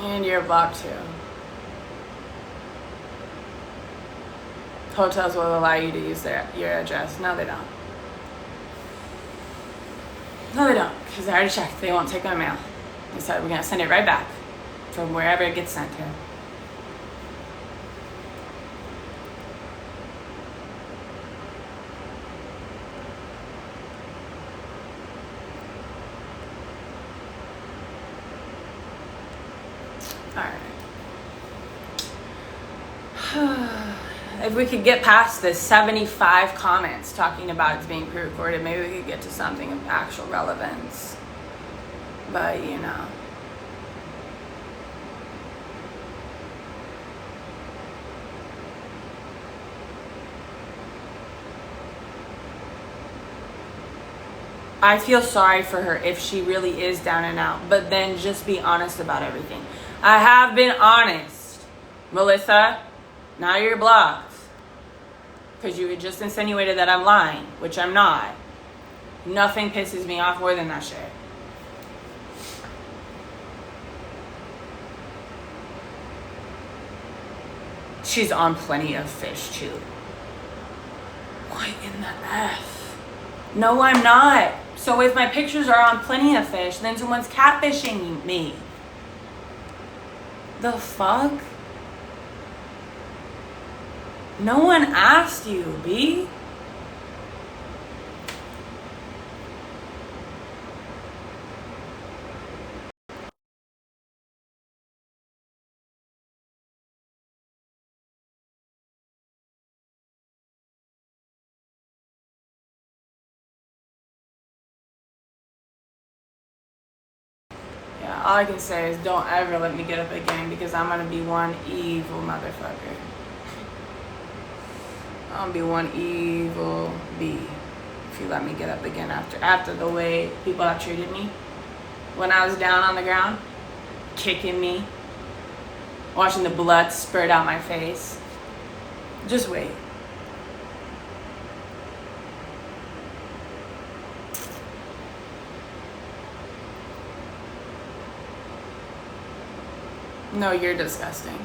And you're blocked too. Hotels will allow you to use your address. No, they don't. No, they don't. Because I already checked. They won't take my mail. They said we're going to send it right back from wherever it gets sent to. If we could get past the 75 comments talking about it's being pre-recorded, maybe we could get to something of actual relevance. But, you know. I feel sorry for her if she really is down and out, but then just be honest about everything. I have been honest, Melissa. Now you're blocked. Because you just insinuated that I'm lying, which I'm not. Nothing pisses me off more than that shit. She's on Plenty of Fish too. What in the F? No, I'm not. So if my pictures are on Plenty of Fish, then someone's catfishing me. The fuck? No one asked you, B. Yeah, all I can say is don't ever let me get up again, because I'm gonna be one evil motherfucker. I'm gonna be one evil bee if you let me get up again after the way people have treated me. When I was down on the ground, kicking me, watching the blood spurt out my face. Just wait. No, you're disgusting.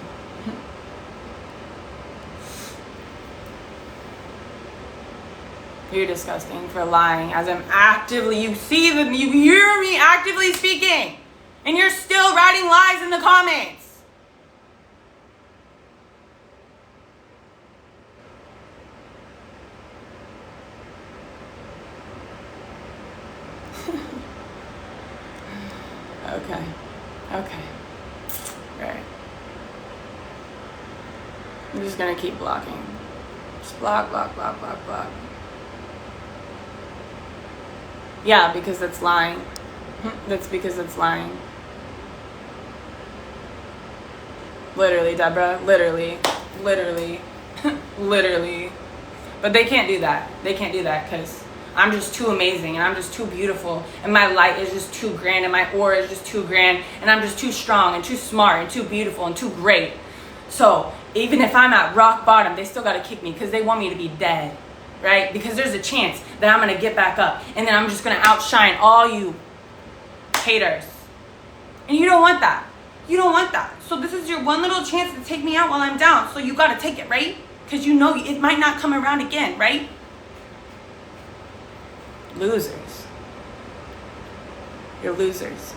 You're disgusting for lying as I'm actively, you hear me actively speaking, and you're still writing lies in the comments. Okay. Right. I'm just gonna keep blocking. Just block. Yeah, because that's lying. That's because it's lying. Literally, Deborah. Literally. Literally. But they can't do that. They can't do that because I'm just too amazing and I'm just too beautiful and my light is just too grand and my aura is just too grand and I'm just too strong and too smart and too beautiful and too great. So even if I'm at rock bottom, they still got to kick me because they want me to be dead, right? Because there's a chance that I'm going to get back up and then I'm just going to outshine all you haters. And you don't want that. You don't want that. So this is your one little chance to take me out while I'm down. So you got to take it, right? Because you know it might not come around again, right? Losers. You're losers.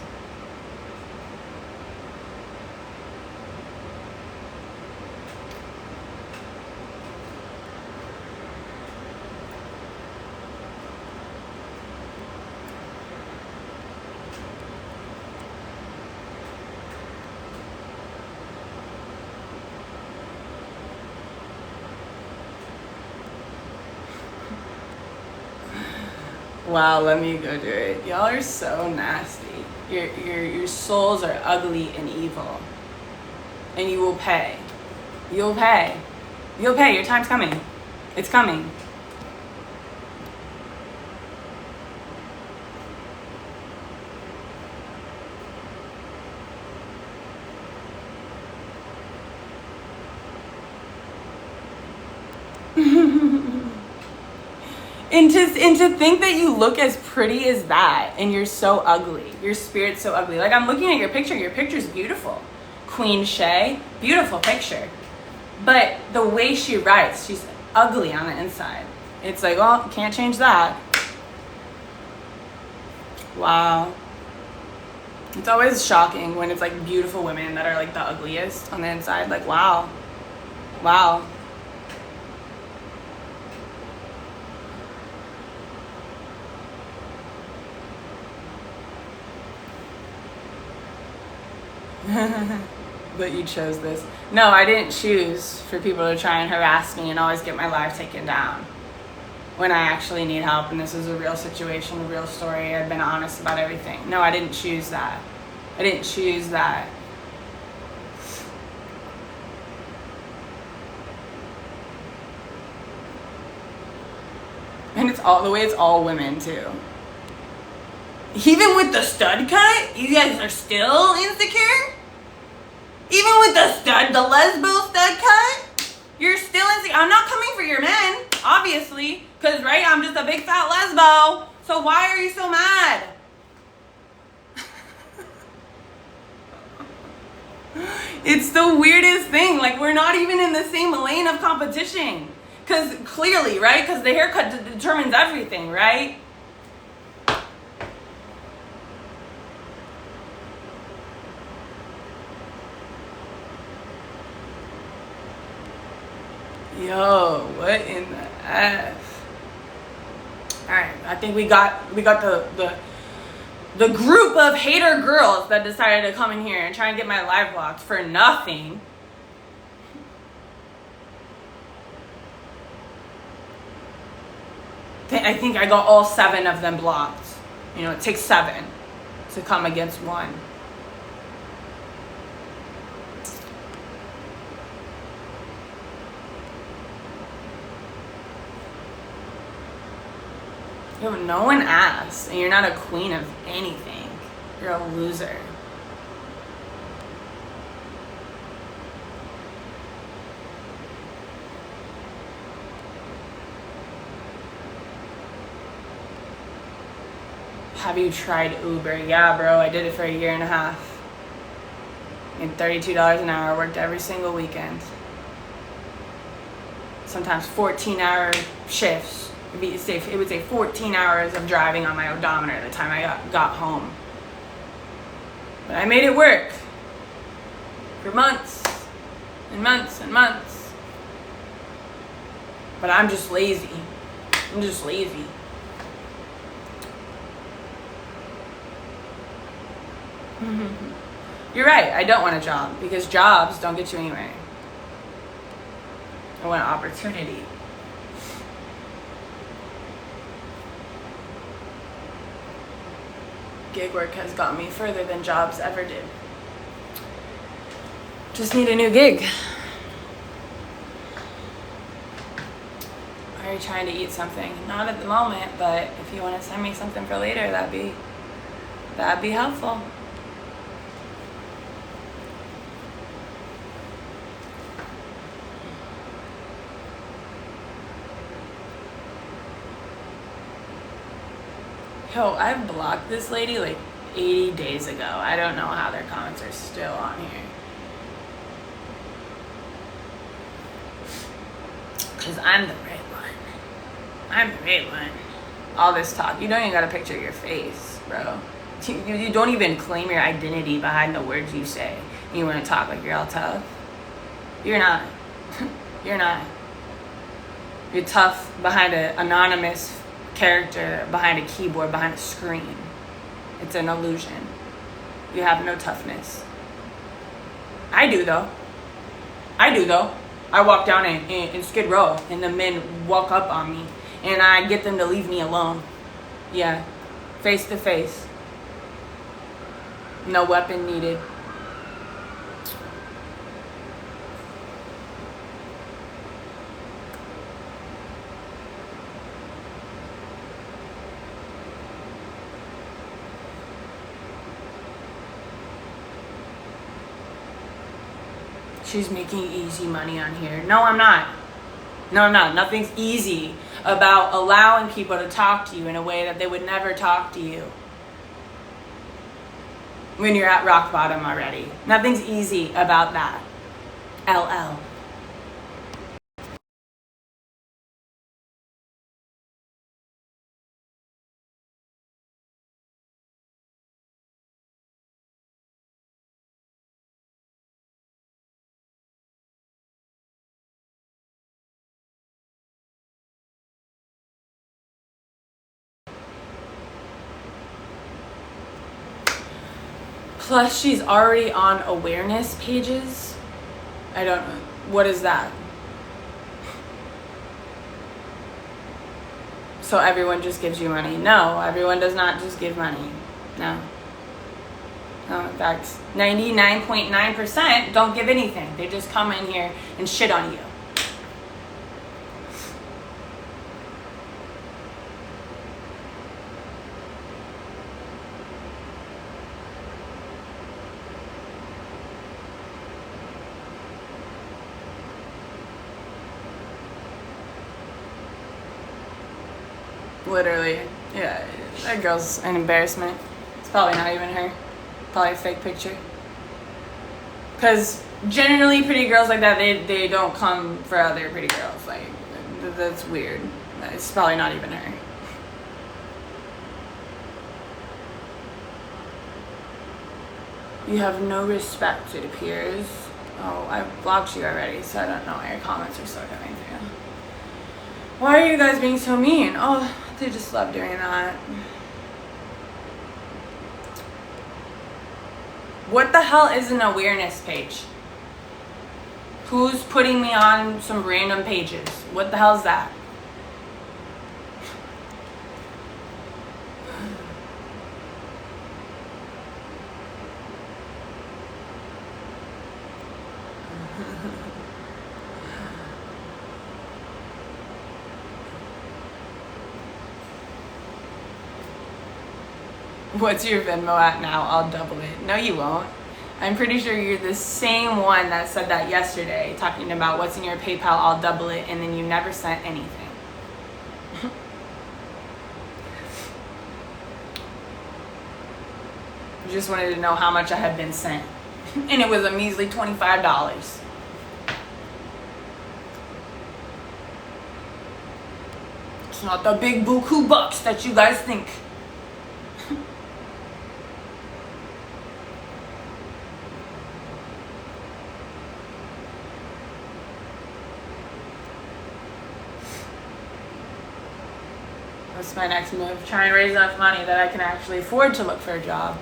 Wow, let me go do it. Y'all are so nasty. Your souls are ugly and evil. And you will pay. You'll pay. You'll pay. Your time's coming. It's coming. And to think that you look as pretty as that and you're so ugly. Your spirit's so ugly. Like, I'm looking at your picture. Your picture's beautiful. Queen Shay, beautiful picture. But the way she writes, she's ugly on the inside. It's like, well, can't change that. Wow. It's always shocking when it's like beautiful women that are like the ugliest on the inside. Like, wow. Wow. But you chose this. No, I didn't choose for people to try and harass me and always get my life taken down when I actually need help and this is a real situation, a real story. I've been honest about everything. No, I didn't choose that. I didn't choose that. And it's all the way it's all women too. Even with the stud cut, you guys are still insecure? Even with the lesbo stud cut, you're still insecure. I'm not coming for your men, obviously, because, right, I'm just a big fat lesbo. So why are you so mad? It's the weirdest thing. Like, we're not even in the same lane of competition. Because clearly, right? Because the haircut determines everything, right? Yo, what in the F? Alright, I think we got the group of hater girls that decided to come in here and try and get my live blocked for nothing. I think I got all 7 of them blocked. You know, it takes 7 to come against 1. Yo, no one asked, and you're not a queen of anything. You're a loser. Have you tried Uber? Yeah, bro, I did it for 1.5 years. Made $32 an hour, worked every single weekend. Sometimes 14-hour shifts. It would say 14 hours of driving on my odometer the time I got home. But I made it work for months and months and months. But I'm just lazy. I'm just lazy. You're right, I don't want a job because jobs don't get you anywhere. I want an opportunity. Gig work has got me further than jobs ever did. Just need a new gig. Are you trying to eat something? Not at the moment, but if you want to send me something for later, that'd be helpful. Yo, I blocked this lady like 80 days ago. I don't know how their comments are still on here. Because I'm the right one. I'm the right one. All this talk. You don't even got a picture of your face, bro. You don't even claim your identity behind the words you say. You want to talk like you're all tough. You're not. You're not. You're tough behind an anonymous character, behind a keyboard, behind a screen. It's an illusion. You have no toughness. I do though. I walk down in Skid Row and the men walk up on me and I get them to leave me alone. Yeah. Face to face. No weapon needed. She's making easy money on here. No, I'm not. Nothing's easy about allowing people to talk to you in a way that they would never talk to you when you're at rock bottom already. Nothing's easy about that. LL. Plus, she's already on awareness pages. I don't know. What is that? So everyone just gives you money? No, everyone does not just give money. No. No, in fact, 99.9% don't give anything. They just come in here and shit on you. Literally. Yeah, that girl's an embarrassment. It's probably not even her. Probably a fake picture. Because generally pretty girls like that, they don't come for other pretty girls. Like, that's weird. It's probably not even her. You have no respect, it appears. Oh, I blocked you already, so I don't know why your comments are still coming through. Why are you guys being so mean? Oh, they just love doing that. What the hell is an awareness page? Who's putting me on some random pages? What the hell is that? What's your Venmo at now? I'll double it. No, you won't. I'm pretty sure you're the same one that said that yesterday, talking about what's in your PayPal, I'll double it, and then you never sent anything. You just wanted to know how much I had been sent. And it was a measly $25. It's not the big buku bucks that you guys think. What's my next move? Try and raise enough money that I can actually afford to look for a job.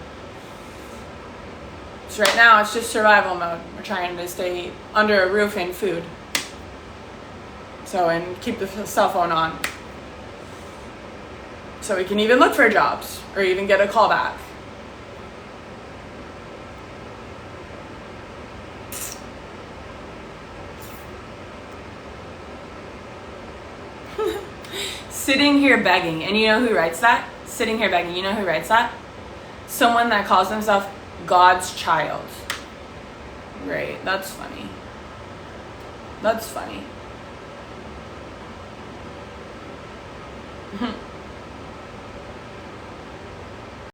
So right now it's just survival mode. We're trying to stay under a roof and food. So, and keep the cell phone on. So we can even look for jobs or even get a call back. Sitting here begging. And you know who writes that? Sitting here begging. You know who writes that? Someone that calls himself God's child. Right. That's funny. That's funny.